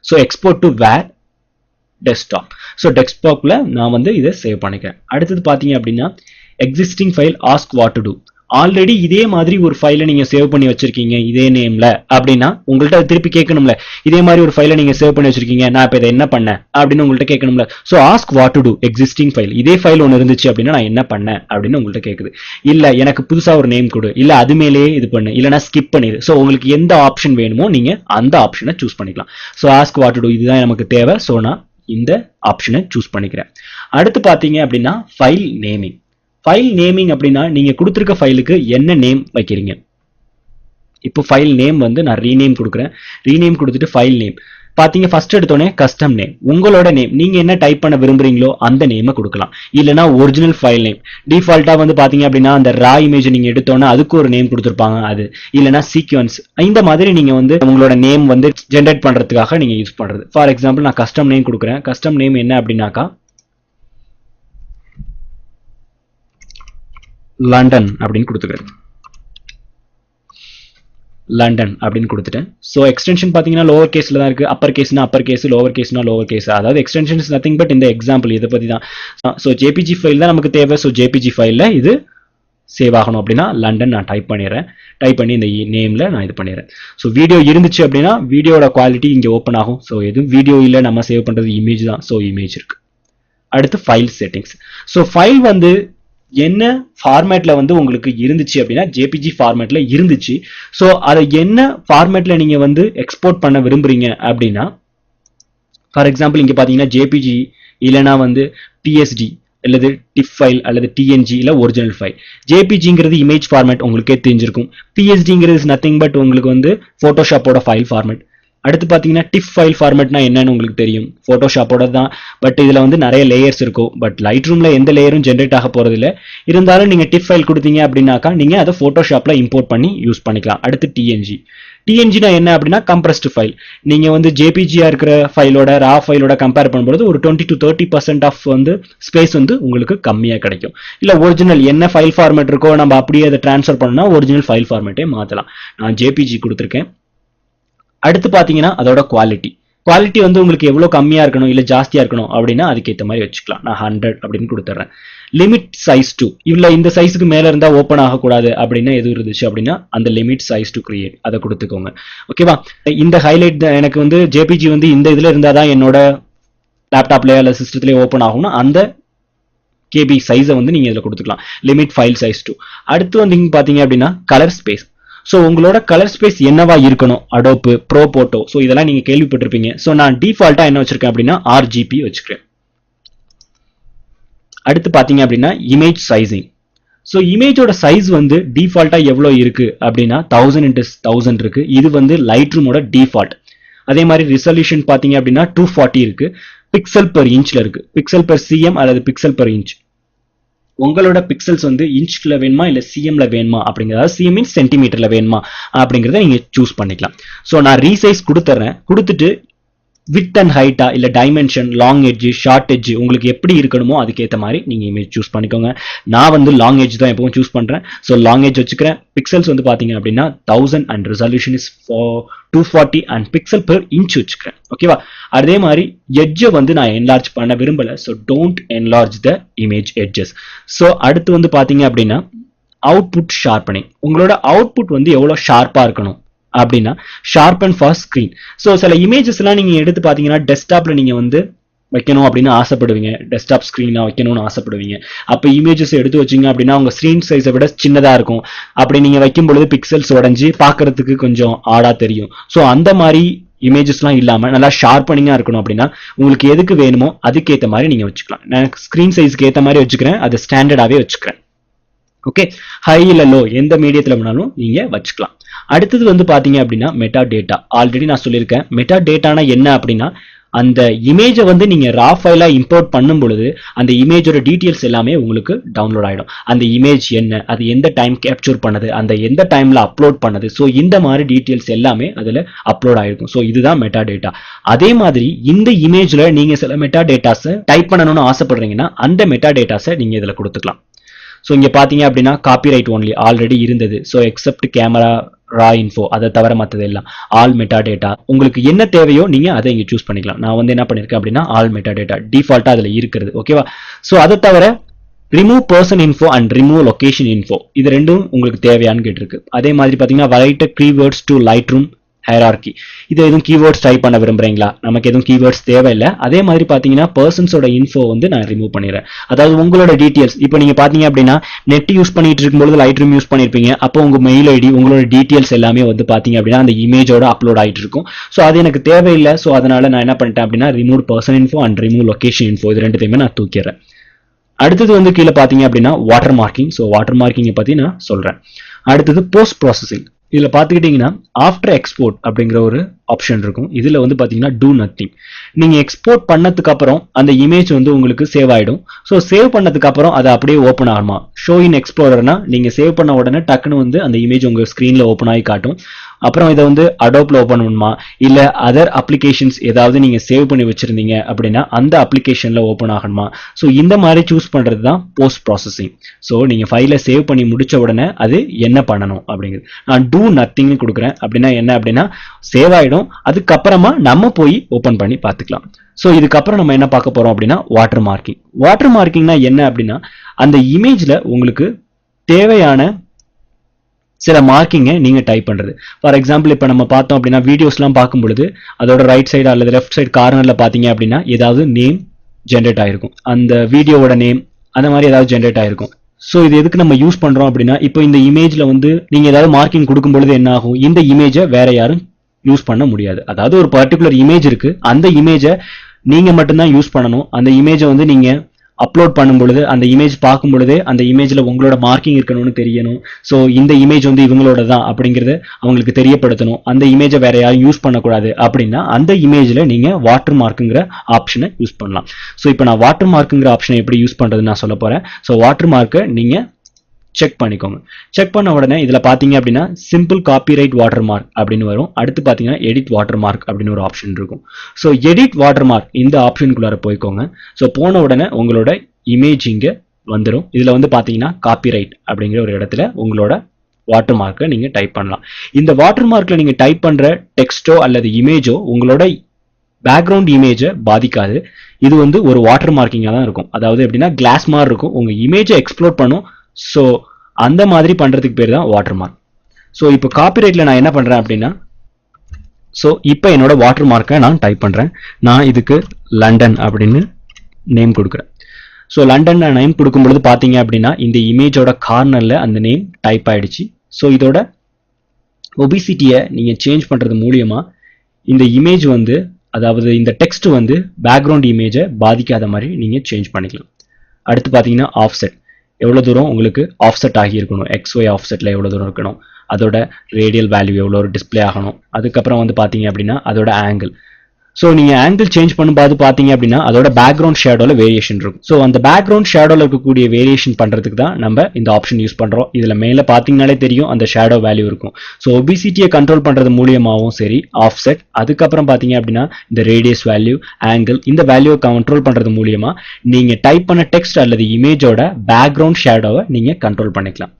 So export to where desktop. So டெஸ்க்டாப்ல நான் வந்து இதை சேவ் பண்ணிக்கிறேன். அடுத்தது பார்த்தீங்க அப்படின்னா existing file ask what to do. Already இதே மாதிரி ஒரு ஃபைலை நீங்க சேவ் பண்ணி வச்சிருக்கீங்க இதே நேம்ல அப்படின்னா உங்கள்ட்ட திருப்பி கேட்கணும்ல, இதே மாதிரி ஒரு ஃபைலை நீங்க சேவ் பண்ணி வச்சிருக்கீங்க, நான் இப்ப இதை என்ன பண்ணேன் அப்படின்னு உங்கள்ட்ட கேட்கணும்ல. So ask what to do existing file, இதே ஃபைல் ஒன்று இருந்துச்சு அப்படின்னா நான் என்ன பண்ணேன் அப்படின்னு உங்கள்ட்ட கேட்குது. இல்ல எனக்கு புதுசா ஒரு நேம் கொடு, இல்ல அது மேலேயே இது பண்ணு, இல்லைன்னா ஸ்கிப் பண்ணிடு. ஸோ உங்களுக்கு எந்த ஆப்ஷன் வேணுமோ நீங்க அந்த ஆப்ஷனை சூஸ் பண்ணிக்கலாம். So ask what to do இதுதான் நமக்கு தேவை. ஸோ நான் இந்த ஆப்ஷனை சூஸ் பண்ணிக்கிறேன். அடுத்து பாத்தீங்க அப்படின்னா ஃபைல் நேமிங். ஃபைல் நேமிங் அப்படின்னா நீங்க கொடுத்திருக்க ஃபைலுக்கு என்ன நேம் வைக்கிறீங்க. இப்போ ஃபைல் நேம் வந்து நான் ரீநேம் கொடுக்குறேன். ரீநேம் கொடுத்துட்டு ஃபைல் நேம் பாத்தீங்க ஃபர்ஸ்ட் எடுத்தோடனே கஸ்டம் நேம், உங்களோட நேம் நீங்க என்ன டைப் பண்ண விரும்புறீங்களோ அந்த நேமை கொடுக்கலாம். இல்லைனா ஒரிஜினல் ஃபைல் நேம் டிஃபால்ட்டா வந்து பாத்தீங்க அப்படின்னா அந்த ரா இமேஜ் நீங்க எடுத்தோன்னா அதுக்கு ஒரு நேம் கொடுத்துருப்பாங்க, அது இல்லைனா சீக்வன்ஸ், இந்த மாதிரி நீங்க வந்து உங்களோட நேம் வந்து ஜென்ரேட் பண்றதுக்காக நீங்க யூஸ் பண்றது. ஃபார் எக்ஸாம்பிள் நான் கஸ்டம் நேம் கொடுக்குறேன். கஸ்டம் நேம் என்ன அப்படின்னாக்கா லண்டன் அப்படின்னு கொடுத்துக்கிறேன். லண்டன் அப்படின்னு கொடுத்துட்டேன். ஸோ எக்ஸ்டென்ஷன் பார்த்தீங்கன்னா லோவர் கேஸில் தான் இருக்குது. அப்பர் கேஸ்னா அப்பர் கேஸ், லோவர் கேஸ்னா லோவர் கேஸ். அதாவது எக்ஸ்டென்ஷன் இஸ் நத்திங் பட் இந்த எக்ஸாம்பிள் இதை பற்றி தான். ஸோ ஜேபிஜி ஃபைல் தான் நமக்கு தேவை. ஸோ ஜேபிஜி ஃபைலில் இது சேவ் ஆகணும் அப்படின்னா லண்டன் நான் டைப் பண்ணிடுறேன். டைப் பண்ணி இந்த நேமில் நான் இது பண்ணிடுறேன். ஸோ வீடியோ இருந்துச்சு அப்படின்னா வீடியோட குவாலிட்டி இங்கே ஓப்பன் ஆகும். ஸோ எதுவும் வீடியோ இல்லை, நம்ம சேவ் பண்ணுறது இமேஜ் தான். ஸோ இமேஜ் இருக்கு. அடுத்து ஃபைல் செட்டிங்ஸ். ஸோ ஃபைல் வந்து என்ன ஃபார்மேட்ல வந்து உங்களுக்கு இருந்துச்சு அப்படின்னா ஜேபிஜி ஃபார்மேட்ல இருந்துச்சு. ஸோ அதை என்ன ஃபார்மேட்ல நீங்க வந்து எக்ஸ்போர்ட் பண்ண விரும்புறீங்க அப்படின்னா ஃபார் எக்ஸாம்பிள் இங்க பாத்தீங்கன்னா ஜேபிஜி இல்லைனா வந்து பிஎஸ்டி அல்லது டிஃப் ஃபைல் அல்லது டிஎன்ஜி இல்ல ஒரிஜினல் ஃபைல். ஜேபிஜிங்கிறது இமேஜ் ஃபார்மேட் உங்களுக்கே தெரிஞ்சிருக்கும். பிஎஸ்டிங்கிறது நத்திங் பட் உங்களுக்கு வந்து போட்டோஷாப்போட ஃபைல் ஃபார்மேட். அடுத்து பாத்தீங்கன்னா டிஃப் ஃபைல் ஃபார்மேட்னா என்னன்னு உங்களுக்கு தெரியும், போட்டோஷாப்போட தான். பட் இதுல வந்து நிறைய லேயர்ஸ் இருக்கும். பட் லைட் ரூம்ல எந்த லேயரும் ஜென்ரேட் ஆக போறது இல்லை. இருந்தாலும் நீங்க டிஃப் ஃபைல் கொடுத்தீங்க அப்படின்னாக்கா நீங்க அதை போட்டோஷாப்ல இம்போர்ட் பண்ணி யூஸ் பண்ணிக்கலாம். அடுத்து டிஎன்ஜி. டிஎன்ஜினா என்ன அப்படின்னா கம்ப்ரஸ்டு ஃபைல். நீங்க வந்து ஜேபிஜியா இருக்கிற ஃபைலோட ரா ஃபைலோட கம்பேர் பண்ணும்போது ஒரு 20 to 30% ஆஃப் வந்து ஸ்பேஸ் வந்து உங்களுக்கு கம்மியா கிடைக்கும். இல்ல ஒரிஜினல் என்ன ஃபைல் ஃபார்மேட் இருக்கோ நம்ம அப்படியே அதை டிரான்ஸ்ஃபர் பண்ணா ஒரிஜினல் ஃபைல் ஃபார்மேட்டே மாத்தலாம். நான் ஜேபிஜி கொடுத்துருக்கேன். அடுத்து பாத்தீங்கன்னா அதோட குவாலிட்டி. குவாலிட்டி வந்து உங்களுக்கு எவ்வளவு கம்மியா இருக்கணும் இல்ல ஜாஸ்தியா இருக்கணும் அப்படின்னா அதுக்கேற்ற மாதிரி வச்சுக்கலாம். நான் 100 அப்படின்னு கொடுத்துறேன். லிமிட் சைஸ் 2 இல்ல இந்த சைஸுக்கு மேல இருந்தா ஓப்பன் ஆகக்கூடாது அப்படின்னா எது இருந்துச்சு அப்படின்னா அந்த லிமிட் சைஸ் டு கிரியேட் அதை கொடுத்துக்கோங்க. ஓகேவா. இந்த ஹைலைட் எனக்கு வந்து ஜேபிஜி வந்து இந்த இதுல இருந்தாதான் என்னோட லேப்டாப்லயோ அல்ல சிஸ்டத்திலேயே ஓப்பன் ஆகும்னா அந்த கேபி சைஸை வந்து நீங்க இதுல கொடுத்துக்கலாம். Limit file size 2. அடுத்து வந்து பாத்தீங்க அப்படின்னா கலர் ஸ்பேஸ். ஸோ உங்களோட கலர் ஸ்பேஸ் என்னவா இருக்கணும், அடோப் ப்ரோ போட்டோ. ஸோ இதெல்லாம் நீங்க கேள்விப்பட்டிருப்பீங்க. ஸோ நான் டிஃபால்ட்டா என்ன வச்சிருக்கேன் அப்படின்னா ஆர்ஜிபி வச்சுக்கிறேன். அடுத்து பாத்தீங்க அப்படின்னா இமேஜ் சைசிங். ஸோ இமேஜோட சைஸ் வந்து டிஃபால்ட்டா எவ்வளவு இருக்கு அப்படின்னா 1000x1000 இருக்கு. இது வந்து லைட் ரூமோட டிஃபால்ட். அதே மாதிரி ரிசல்யூஷன் பாத்தீங்க அப்படின்னா 240 இருக்கு. பிக்சல் பெர் இன்ச்ல இருக்கு. பிக்சல் பெர் சிஎம் அல்லது பிக்சல் பெர் இன்ச். உங்களோட பிக்சல்ஸ் வந்து இன்ச்ல வேணுமா இல்ல சிஎம்ல வேணுமா அப்படிங்கறத, சிஎம் மீன்ஸ் சென்டிமீட்டர்ல வேணுமா அப்படிங்கறத நீங்க சூஸ் பண்ணிக்கலாம். ஸோ நான் ரீசைஸ் கொடுத்துறேன். கொடுத்துட்டு வித் அண்ட் ஹைட்டா இல்ல dimension, long edge, short edge உங்களுக்கு எப்படி இருக்கணுமோ அதுக்கேற்ற மாதிரி நீங்க இமேஜ் சூஸ் பண்ணிக்கோங்க. நான் வந்து லாங் எட்ஜ் தான் எப்பவும் சூஸ் பண்றேன். ஸோ லாங் எட்ஜ் வச்சுக்கிறேன். பிக்சல்ஸ் வந்து பாத்தீங்க அப்படின்னா 1000 and resolution is 240 and pixel per inch வச்சுக்கிறேன். ஓகேவா. அதே மாதிரி எட்ஜை வந்து நான் என்லார்ஜ் பண்ண விரும்பல. So don't enlarge the image edges. So அடுத்து வந்து பாத்தீங்க அப்படின்னா அவுட்புட் ஷார்ப்பனிங். உங்களோட அவுட்புட் வந்து எவ்வளவு ஷார்ப்பா இருக்கணும் அப்படின்னா ஷார்பன் ஃபார் ஸ்கிரீன். ஸோ சில இமேஜஸ் எல்லாம் நீங்க எடுத்து பாத்தீங்கன்னா டெஸ்க்டாப்ல நீங்க வந்து வைக்கணும் அப்படின்னு ஆசைப்படுவீங்க, டெஸ்க்டாப் ஸ்கிரீனா வைக்கணும்னு ஆசைப்படுவீங்க. அப்ப இமேஜஸ் எடுத்து வச்சீங்க அப்படின்னா உங்க ஸ்கிரீன் சைஸை விட சின்னதா இருக்கும். அப்படி நீங்க வைக்கும் பொழுது பிக்சல்ஸ் உடஞ்சி பாக்குறதுக்கு கொஞ்சம் ஆடா தெரியும். ஸோ அந்த மாதிரி இமேஜஸ்லாம் இல்லாம நல்லா ஷார்ப்பனிங்கா இருக்கணும் அப்படின்னா உங்களுக்கு எதுக்கு வேணுமோ அதுக்கேற்ற மாதிரி நீங்க வச்சுக்கலாம். நான் ஸ்கிரீன் சைஸ்க்கு ஏற்ற மாதிரி வச்சுக்கிறேன். அது ஸ்டாண்டர்டாவே வச்சுக்கிறேன். ஓகே. ஹை இல்ல லோ எந்த மீடியத்துல வேணாலும் நீங்க வச்சுக்கலாம். அடுத்தது வந்து பாத்தீங்க அப்படின்னா மெட்டா டேட்டா. ஆல்ரெடி நான் சொல்லியிருக்கேன். மெட்டா டேட்டானா என்ன அப்படின்னா அந்த இமேஜை வந்து நீங்க ரா ஃபைலா இம்போர்ட் பண்ணும் பொழுது அந்த இமேஜோட டீடைல்ஸ் எல்லாமே உங்களுக்கு டவுன்லோட் ஆயிடும். அந்த இமேஜ் என்ன, அது எந்த டைம் கேப்சர் பண்ணது, அந்த எந்த டைம்ல அப்லோட் பண்ணது, ஸோ இந்த மாதிரி டீடைல்ஸ் எல்லாமே அதுல அப்லோட் ஆயிருக்கும். ஸோ இதுதான் மெட்டா டேட்டா. அதே மாதிரி இந்த இமேஜ்ல நீங்க சில மெட்டா டேட்டாஸை டைப் பண்ணணும்னு ஆசைப்படுறீங்கன்னா அந்த மெட்டா டேட்டாஸை நீங்க இதுல கொடுத்துக்கலாம். ஸோ இங்க பாத்தீங்க அப்படின்னா காப்பிரைட் ஒன்லி ஆல்ரெடி இருந்தது. So except camera raw info அதை தவிர மற்றது எல்லாம் ஆல் மெட்டா டேட்டா. உங்களுக்கு என்ன தேவையோ நீங்க அதை இங்க சூஸ் பண்ணிக்கலாம். நான் வந்து என்ன பண்ணிருக்கேன் அப்படின்னா ஆல் மெட்டா டேட்டா டிஃபால்ட்டா அதுல இருக்கிறது. ஓகேவா. ஸோ அதை தவிர remove person info and remove location info இது ரெண்டும் உங்களுக்கு தேவையான்னு கேட்டிருக்கு. அதே மாதிரி பார்த்தீங்கன்னா right keywords to light room hierarchy. இது எதுவும் கீவேர்ட்ஸ் டைப் பண்ண விரும்புறீங்களா? நமக்கு எதுவும் கீவேர்ட்ஸ் தேவையில்லை. அதே மாதிரி பார்த்தீங்கன்னா பர்சன்ஸோட இன்ஃபோ வந்து நான் ரிமூவ் பண்ணிடுறேன். அதாவது உங்களோட டீட்டெயில்ஸ் இப்போ நீங்க பார்த்தீங்க அப்படின்னா நெட் யூஸ் பண்ணிட்டு இருக்கும்போது லைட் ரூம் யூஸ் பண்ணிருப்பீங்க. அப்போ உங்க மெயில் ஐடி உங்களோட டீட்டெயில்ஸ் எல்லாமே வந்து பார்த்தீங்க அப்படின்னா அந்த இமேஜோட அப்லோட் ஆகிட்டு இருக்கும். ஸோ அது எனக்கு தேவையில்லை. ஸோ அதனால நான் என்ன பண்ணிட்டேன் அப்படின்னா remove person info and remove location info இது ரெண்டுத்தையுமே நான் தூக்கிறேன். அடுத்தது வந்து கீழே பார்த்தீங்க அப்படின்னா வாட்டர் மார்க்கிங். ஸோ வாட்டர் மார்க்கிங்கை பற்றி நான் சொல்கிறேன். அடுத்தது போஸ்ட் ப்ராசஸிங். இதில் பார்த்துக்கிட்டிங்கன்னா ஆஃப்டர் எக்ஸ்போர்ட் அப்படிங்கிற ஒரு ஆப்ஷன் இருக்கும். இதில் வந்து பார்த்தீங்கன்னா டூ நத்திங். நீங்கள் எக்ஸ்போர்ட் பண்ணதுக்கு அப்புறம் அந்த இமேஜ் வந்து உங்களுக்கு சேவ் ஆகிடும். ஸோ சேவ் பண்ணதுக்கு அப்புறம் அது அப்படியே ஓப்பன் ஆகுமா? ஷோ இன் எக்ஸ்ப்ளோரர்னா நீங்கள் சேவ் பண்ண உடனே டக்குன்னு வந்து அந்த இமேஜ் உங்கள் ஸ்க்ரீனில் ஓப்பன் ஆகி காட்டும். அப்புறம் இதை வந்து அடோப்ல ஓப்பன் பண்ணுமா, இல்லை அதர் அப்ளிகேஷன்ஸ் ஏதாவது நீங்கள் சேவ் பண்ணி வச்சிருந்தீங்க அப்படின்னா அந்த அப்ளிகேஷனில் ஓப்பன் ஆகணுமா? ஸோ இந்த மாதிரி சூஸ் பண்ணுறது தான் போஸ்ட் ப்ராசஸிங். ஸோ நீங்கள் ஃபைலை சேவ் பண்ணி முடிச்ச உடனே அது என்ன பண்ணணும் அப்படிங்கிறது. நான் டூ நத்திங்னு கொடுக்குறேன். அப்படின்னா என்ன அப்படின்னா சேவ் ஆகிடும், அதுக்கப்புறமா நம்ம போய் ஓப்பன் பண்ணி பார்த்துக்கலாம். ஸோ இதுக்கப்புறம் நம்ம என்ன பார்க்க போகிறோம் அப்படின்னா வாட்டர் மார்க்கிங். வாட்டர் மார்க்கிங்னா என்ன அப்படின்னா அந்த இமேஜில் உங்களுக்கு தேவையான சில மார்க்கிங்கை நீங்க டைப் பண்றது. ஃபார் எக்ஸாம்பிள் இப்போ நம்ம பார்த்தோம் அப்படின்னா வீடியோஸ்லாம் பார்க்கும் பொழுது அதோட ரைட் சைடு அல்லது லெஃப்ட் சைடு கார்னர்ல பார்த்தீங்க அப்படின்னா ஏதாவது நேம் ஜென்ரேட் ஆயிருக்கும், அந்த வீடியோவோட நேம் அந்த மாதிரி ஏதாவது ஜென்ரேட் ஆயிருக்கும். ஸோ இது எதுக்கு நம்ம யூஸ் பண்றோம் அப்படின்னா இப்போ இந்த இமேஜ்ல வந்து நீங்க ஏதாவது மார்க்கிங் கொடுக்கும் பொழுது என்ன ஆகும், இந்த இமேஜை வேற யாரும் யூஸ் பண்ண முடியாது. அதாவது ஒரு பர்டிகுலர் இமேஜ் இருக்கு, அந்த இமேஜை நீங்க மட்டும்தான் யூஸ் பண்ணணும். அந்த இமேஜை வந்து நீங்க அப்லோட் பண்ணும் பொழுது அந்த இமேஜ் பார்க்கும் பொழுதே அந்த இமேஜ்ல உங்களோட மார்க்கிங் இருக்கணும்னு தெரியணும். ஸோ இந்த இமேஜ் வந்து இவங்களோட தான் அப்படிங்கறத அவங்களுக்கு தெரியப்படுத்தணும். அந்த இமேஜை வேற யாரும் யூஸ் பண்ணக்கூடாது அப்படின்னா அந்த இமேஜ்ல நீங்க வாட்டர் மார்க்குங்கிற ஆப்ஷனை யூஸ் பண்ணலாம். ஸோ இப்போ நான் வாட்டர் மார்க்குங்கிற ஆப்ஷனை எப்படி யூஸ் பண்றதுன்னு நான் சொல்ல போறேன். ஸோ வாட்டர் மார்க்கை நீங்க செக் பண்ணிக்கோங்க. செக் பண்ண உடனே இதுல பாத்தீங்க அப்படின்னா சிம்பிள் காப்பிரைட் வாட்டர் மார்க் அப்படின்னு வரும். அடுத்து பாத்தீங்கன்னா எடிட் வாட்டர் மார்க் அப்படின்னு ஒரு ஆப்ஷன் இருக்கும். ஸோ எடிட் வாட்டர் மார்க் இந்த ஆப்ஷனுக்குள்ளார போய்க்கோங்க. ஸோ போன உடனே உங்களோட இமேஜ் இங்க வந்துடும். இதுல வந்து பாத்தீங்கன்னா காப்பிரைட் அப்படிங்கிற ஒரு இடத்துல உங்களோட வாட்டர் மார்க்கை நீங்க டைப் பண்ணலாம். இந்த வாட்டர் மார்க்ல நீங்க டைப் பண்ற டெக்ஸ்டோ அல்லது இமேஜோ உங்களோட பேக்ரவுண்ட் இமேஜை பாதிக்காது. இது வந்து ஒரு வாட்டர் மார்க்கிங்கா தான் இருக்கும். அதாவது எப்படின்னா கிளாஸ் மாதிரி இருக்கும், உங்க இமேஜை எக்ஸ்ப்ளோர் பண்ணும். ஸோ அந்த மாதிரி பண்றதுக்கு பேர் தான் வாட்டர் மார்க். ஸோ இப்போ காப்பிரைட்ல நான் என்ன பண்றேன் அப்படின்னா ஸோ இப்போ என்னோட வாட்டர் மார்க்கை நான் டைப் பண்றேன். நான் இதுக்கு லண்டன் அப்படின்னு நேம் கொடுக்குறேன். ஸோ லண்டன் நான் நேம் கொடுக்கும்பொழுது பார்த்தீங்க அப்படின்னா இந்த இமேஜோட கார்னர்ல அந்த நேம் டைப் ஆயிடுச்சு. ஸோ இதோட ஒபிசிட்டியை நீங்க சேஞ்ச் பண்றது மூலியமா இந்த இமேஜ் வந்து அதாவது இந்த டெக்ஸ்ட் வந்து பேக்ரவுண்ட் இமேஜை பாதிக்காத மாதிரி நீங்க சேஞ்ச் பண்ணிக்கலாம். அடுத்து பார்த்தீங்கன்னா ஆஃப்செட். எவ்வளோ தூரம் உங்களுக்கு ஆஃப்செட் ஆகி இருக்கணும், XY ஆஃப்செட்டில் எவ்வளோ தூரம் இருக்கணும், அதோட ரேடியல் வேல்யூ எவ்வளோ டிஸ்பிளே ஆகணும். அதுக்கப்புறம் வந்து பார்த்தீங்க அப்படின்னா அதோட ஆங்கிள். ஸோ நீங்கள் ஆங்கிள் சேஞ்ச் பண்ணும்போது பார்த்தீங்க அப்படின்னா அதோட பேக்ரவுண்ட் ஷேடோவில் வேரியேஷன் இருக்கும். ஸோ அந்த பேக்ரவுண்ட் ஷேடோவில் இருக்கக்கூடிய வேரியேஷன் பண்ணுறதுக்கு தான் நம்ம இந்த ஆப்ஷன் யூஸ் பண்ணுறோம். இதில் மேலே பார்த்தீங்கனாலே தெரியும் அந்த ஷேடோ வேல்யூ இருக்கும். ஸோ ஒபிசிட்டியை கண்ட்ரோல் பண்ணுறது மூலியமாகவும் சரி, ஆஃப்செட், அதுக்கப்புறம் பார்த்தீங்க அப்படின்னா இந்த ரேடியஸ் வேல்யூ, ஆங்கிள், இந்த வேல்யூவை கண்ட்ரோல் பண்ணுறது மூலியமா நீங்கள் டைப் பண்ண டெக்ஸ்ட் அல்லது இமேஜோட பேக்ரவுண்ட் ஷேடோவை நீங்கள் கண்ட்ரோல் பண்ணிக்கலாம்.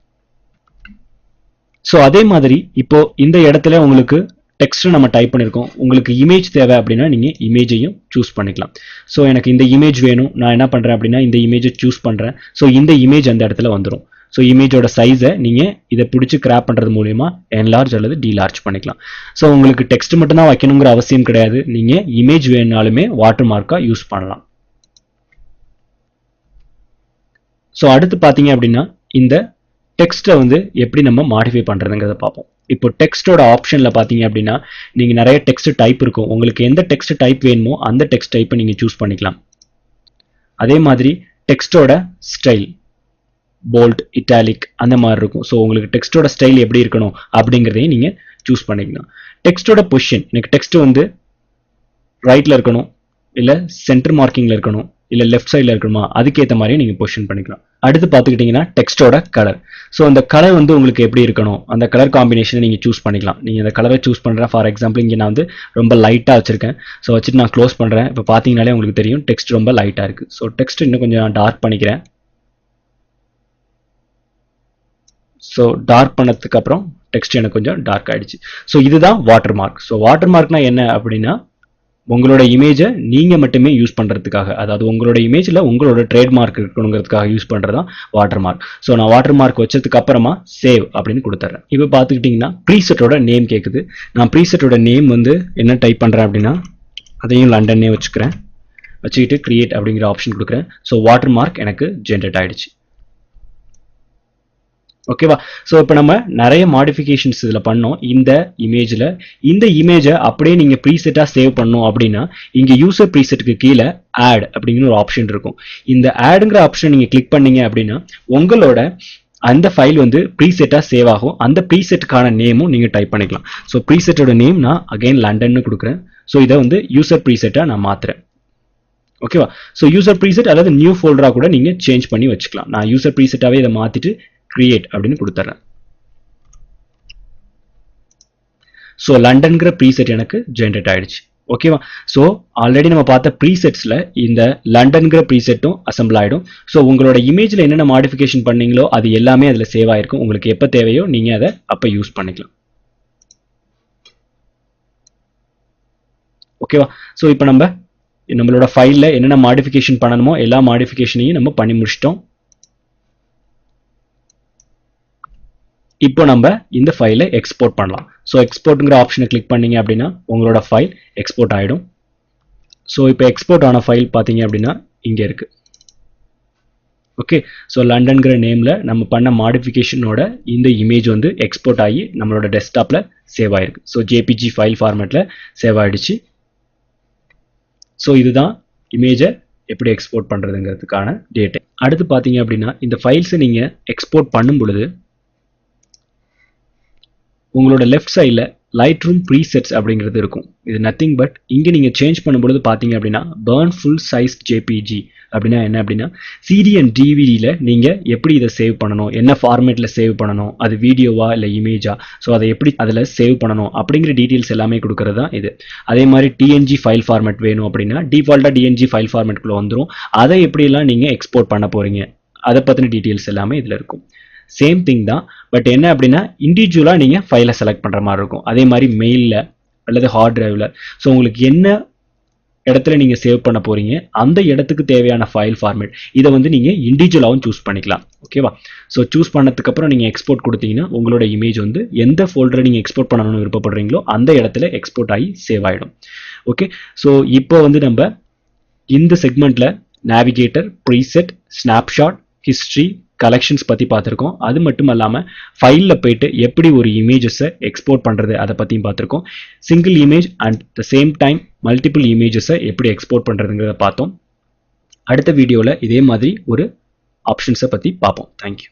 ஸோ அதே மாதிரி இப்போ இந்த இடத்துல உங்களுக்கு டெக்ஸ்ட் நம்ம டைப் பண்ணியிருக்கோம், உங்களுக்கு இமேஜ் தேவை அப்படின்னா நீங்கள் இமேஜையும் சூஸ் பண்ணிக்கலாம். ஸோ எனக்கு இந்த இமேஜ் வேணும், நான் என்ன பண்ணுறேன் அப்படின்னா இந்த இமேஜை சூஸ் பண்ணுறேன். ஸோ இந்த இமேஜ் அந்த இடத்துல வந்துடும். ஸோ இமேஜோட சைஸை நீங்கள் இதை பிடிச்சி கிராப் பண்ணுறது மூலமா என்லார்ஜ் அல்லது டீலார்ஜ் பண்ணிக்கலாம். ஸோ உங்களுக்கு டெக்ஸ்ட் மட்டும் தான் வைக்கணுங்கிற அவசியம் கிடையாது, நீங்கள் இமேஜ் வேணுனாலுமே வாட்டர் மார்க்காக யூஸ் பண்ணலாம். ஸோ அடுத்து பார்த்தீங்க அப்படின்னா இந்த டெக்ஸ்ட்டை வந்து எப்படி நம்ம மாடிஃபை பண்ணுறதுங்கிறத பார்ப்போம். இப்போ டெக்ஸ்டோட ஆப்ஷனில் பார்த்தீங்க அப்படின்னா நீங்கள் நிறைய டெக்ஸ்ட் டைப் இருக்கும். உங்களுக்கு எந்த டெக்ஸ்ட் டைப் வேணுமோ அந்த டெக்ஸ்ட் டைப்பை நீங்கள் சூஸ் பண்ணிக்கலாம். அதே மாதிரி டெக்ஸ்டோட ஸ்டைல் போல்ட், இட்டாலிக் அந்த மாதிரி இருக்கும். ஸோ உங்களுக்கு டெக்ஸ்டோட ஸ்டைல் எப்படி இருக்கணும் அப்படிங்கிறதையும் நீங்கள் சூஸ் பண்ணிக்கலாம். டெக்ஸ்டோட பொசிஷன், எனக்கு டெக்ஸ்ட் வந்து ரைட்டில் இருக்கணும், இல்லை சென்டர் மார்க்கிங்கில் இருக்கணும், இல்லை லெஃப்ட் சைடில் இருக்கணுமா, அதுக்கேற்ற மாதிரி நீங்கள் பொசிஷன் பண்ணிக்கலாம். அடுத்து பார்த்துக்கிட்டிங்கன்னா டெக்ஸ்டோட கலர். ஸோ அந்த கலர் வந்து உங்களுக்கு எப்படி இருக்கணும், அந்த கலர் காம்பினேஷனை நீங்கள் சூஸ் பண்ணிக்கலாம். நீங்கள் அந்த கலரை சூஸ் பண்ணுறேன். ஃபார் எக்ஸாம்பிள் இங்கே நான் வந்து ரொம்ப லைட்டாக வச்சிருக்கேன். ஸோ வச்சுட்டு நான் க்ளோஸ் பண்ணுறேன். இப்போ பார்த்தீங்கனாலே உங்களுக்கு தெரியும் டெக்ஸ்ட் ரொம்ப லைட்டாக இருக்குது. ஸோ டெக்ஸ்ட் இன்னும் கொஞ்சம் நான் டார்க் பண்ணிக்கிறேன். ஸோ டார்க் பண்ணதுக்கு அப்புறம் டெக்ஸ்ட் எனக்கு கொஞ்சம் டார்க் ஆயிடுச்சு. ஸோ இதுதான் வாட்டர் மார்க். ஸோ வாட்டர் மார்க்னா என்ன அப்படின்னா உங்களோட இமேஜை நீங்க மட்டுமே யூஸ் பண்றதுக்காக, அதாவது உங்களோட இமேஜ்ல உங்களோட ட்ரேட்மார்க் இருக்கணுங்கிறதுக்காக யூஸ் பண்றதுதான் வாட்டர் மார்க். ஸோ நான் வாட்டர் மார்க் வச்சதுக்கு அப்புறமா சேவ் அப்படின்னு கொடுத்துட்றேன். இப்போ பார்த்துக்கிட்டிங்கன்னா ப்ரீசெட்டோட நேம் கேட்குது. நான் ப்ரீசெட்டோட நேம் வந்து என்ன டைப் பண்றேன் அப்படின்னா அதையும் லண்டன்னே வச்சுக்கிறேன். வச்சுக்கிட்டு கிரியேட் அப்படிங்கிற ஆப்ஷன் கொடுக்குறேன். ஸோ வாட்டர் மார்க் எனக்கு ஜென்ரேட் ஆயிடுச்சு. ஓகேவா? ஸோ இப்போ நம்ம நிறைய மாடிஃபிகேஷன்ஸ் இதில் பண்ணோம் இந்த இமேஜில். இந்த இமேஜை அப்படியே நீங்கள் ப்ரீசெட்டாக சேவ் பண்ணணும் அப்படின்னா இங்கே யூசர் ப்ரீசெட்டுக்கு கீழே ஆட் அப்படிங்கிற ஒரு ஆப்ஷன் இருக்கும். இந்த ஆடுங்கிற ஆப்ஷன் நீங்கள் கிளிக் பண்ணீங்க அப்படின்னா உங்களோட அந்த ஃபைல் வந்து ப்ரீசெட்டாக சேவ் ஆகும். அந்த ப்ரீசெட்டுக்கான நேமும் நீங்கள் டைப் பண்ணிக்கலாம். ஸோ ப்ரீசெட்டோட நேம் நான் அகைன் லண்டன்னு கொடுக்குறேன். ஸோ இதை வந்து யூசர் ப்ரீசெட்டாக நான் மாற்றுறேன். ஓகேவா? ஸோ யூசர் ப்ரீசெட் அல்லது நியூ ஃபோல்டராக கூட நீங்கள் சேஞ்ச் பண்ணி வச்சுக்கலாம். நான் யூசர் ப்ரீசெட்டாகவே இதை மாற்றிட்டு கிரியேட் அப்படின்னு கொடுத்துறேன். ஸோ லண்டன்கிற ப்ரீசெட் எனக்கு ஜென்ரேட் ஆயிடுச்சு. ஓகேவா? ஸோ ஆல்ரெடி நம்ம பார்த்த ப்ரீசெட்ஸ்ல இந்த லண்டன்கிற ப்ரீசெட்டும் அசம்பிள் ஆயிடும். ஸோ உங்களோட இமேஜ்ல என்னென்ன மாடிஃபிகேஷன் பண்ணீங்களோ அது எல்லாமே அதில் சேவ் ஆயிருக்கும். உங்களுக்கு எப்போ தேவையோ நீங்க அதை அப்போ யூஸ் பண்ணிக்கலாம். ஓகேவா? ஸோ இப்போ நம்மளோட ஃபைல்ல என்னென்ன மாடிஃபிகேஷன் பண்ணணுமோ எல்லா மாடிஃபிகேஷனையும் நம்ம பண்ணி முடிச்சிட்டோம். இப்போ நம்ம இந்த ஃபைலை எக்ஸ்போர்ட் பண்ணலாம். ஸோ எக்ஸ்போர்ட்டுங்கிற ஆப்ஷனை கிளிக் பண்ணீங்க அப்படின்னா உங்களோட ஃபைல் எக்ஸ்போர்ட் ஆகிடும். ஸோ இப்போ எக்ஸ்போர்ட் ஆன ஃபைல் பார்த்தீங்க அப்படின்னா இங்கே இருக்கு. ஓகே, ஸோ லண்டன்கிற நேமில் நம்ம பண்ண மாடிஃபிகேஷனோட இந்த இமேஜ் வந்து எக்ஸ்போர்ட் ஆகி நம்மளோட டெஸ்க்டாப்பில் சேவ் ஆயிருக்கு. ஸோ ஜேபிஜி ஃபைல் ஃபார்மேட்டில் சேவ் ஆயிடுச்சு. ஸோ இதுதான் இமேஜை எப்படி எக்ஸ்போர்ட் பண்ணுறதுங்கிறதுக்கான டேட்டு. அடுத்து பார்த்தீங்க அப்படின்னா இந்த ஃபைல்ஸை நீங்கள் எக்ஸ்போர்ட் பண்ணும் பொழுது உங்களோட லெஃப்ட் சைடில் லைட் ரூம் ப்ரீசெட்ஸ் அப்படிங்கிறது இருக்கும். இது நத்திங் பட் இங்கே நீங்கள் சேஞ்ச் பண்ணும்பொழுது பார்த்தீங்க அப்படின்னா பர்ன் ஃபுல் சைஸ் ஜேபிஜி அப்படின்னா என்ன அப்படின்னா சிடி அண்ட் டிவிடியில் நீங்கள் எப்படி இதை சேவ் பண்ணணும், என்ன ஃபார்மேட்டில் சேவ் பண்ணணும், அது வீடியோவா இல்லை இமேஜா, ஸோ அதை எப்படி அதில் சேவ் பண்ணணும் அப்படிங்கிற டீட்டெயில்ஸ் எல்லாமே கொடுக்கறது தான் இது. அதே மாதிரி டிஎன்ஜி ஃபைல் ஃபார்மேட் வேணும் அப்படின்னா டிஃபால்ட்டாக டிஎன்ஜி ஃபைல் ஃபார்மேட்குள்ளே வந்துடும். அதை எப்படியெல்லாம் நீங்கள் எக்ஸ்போர்ட் பண்ண போகிறீங்க அதை பற்றின டீட்டெயில்ஸ் எல்லாமே இதில் இருக்கும். சேம் திங் தான், பட் என்ன அப்படின்னா இண்டிவிஜுவலாக நீங்கள் ஃபைலை செலக்ட் பண்ணுற மாதிரி இருக்கும். அதே மாதிரி மெயிலில் அல்லது ஹார்ட் டிரைவில் ஸோ உங்களுக்கு என்ன இடத்துல நீங்கள் சேவ் பண்ண போகிறீங்க அந்த இடத்துக்கு தேவையான ஃபைல் ஃபார்மேட் இதை வந்து நீங்கள் இண்டிவிஜுவலாகவும் சூஸ் பண்ணிக்கலாம். ஓகேவா? ஸோ சூஸ் பண்ணதுக்கப்புறம் நீங்கள் எக்ஸ்போர்ட் கொடுத்தீங்கன்னா உங்களோட இமேஜ் வந்து எந்த ஃபோல்டரை நீங்கள் எக்ஸ்போர்ட் பண்ணணும்னு விருப்பப்படுறீங்களோ அந்த இடத்துல எக்ஸ்போர்ட் ஆகி சேவ் ஆகிடும். ஓகே, ஸோ இப்போ வந்து நம்ம இந்த செக்மெண்ட்டில் navigator, preset, snapshot, history, collections பற்றி பார்த்துருக்கோம். அது மட்டும் இல்லாமல் ஃபைலில் போயிட்டு எப்படி ஒரு இமேஜஸை எக்ஸ்போர்ட் பண்ணுறது அதை பற்றியும் பார்த்துருக்கோம். Single image and the same time multiple இமேஜஸை எப்படி எக்ஸ்போர்ட் பண்ணுறதுங்கிறத பார்த்தோம். அடுத்த வீடியோவில் இதே மாதிரி ஒரு ஆப்ஷன்ஸை பற்றி பார்ப்போம். தேங்க்யூ.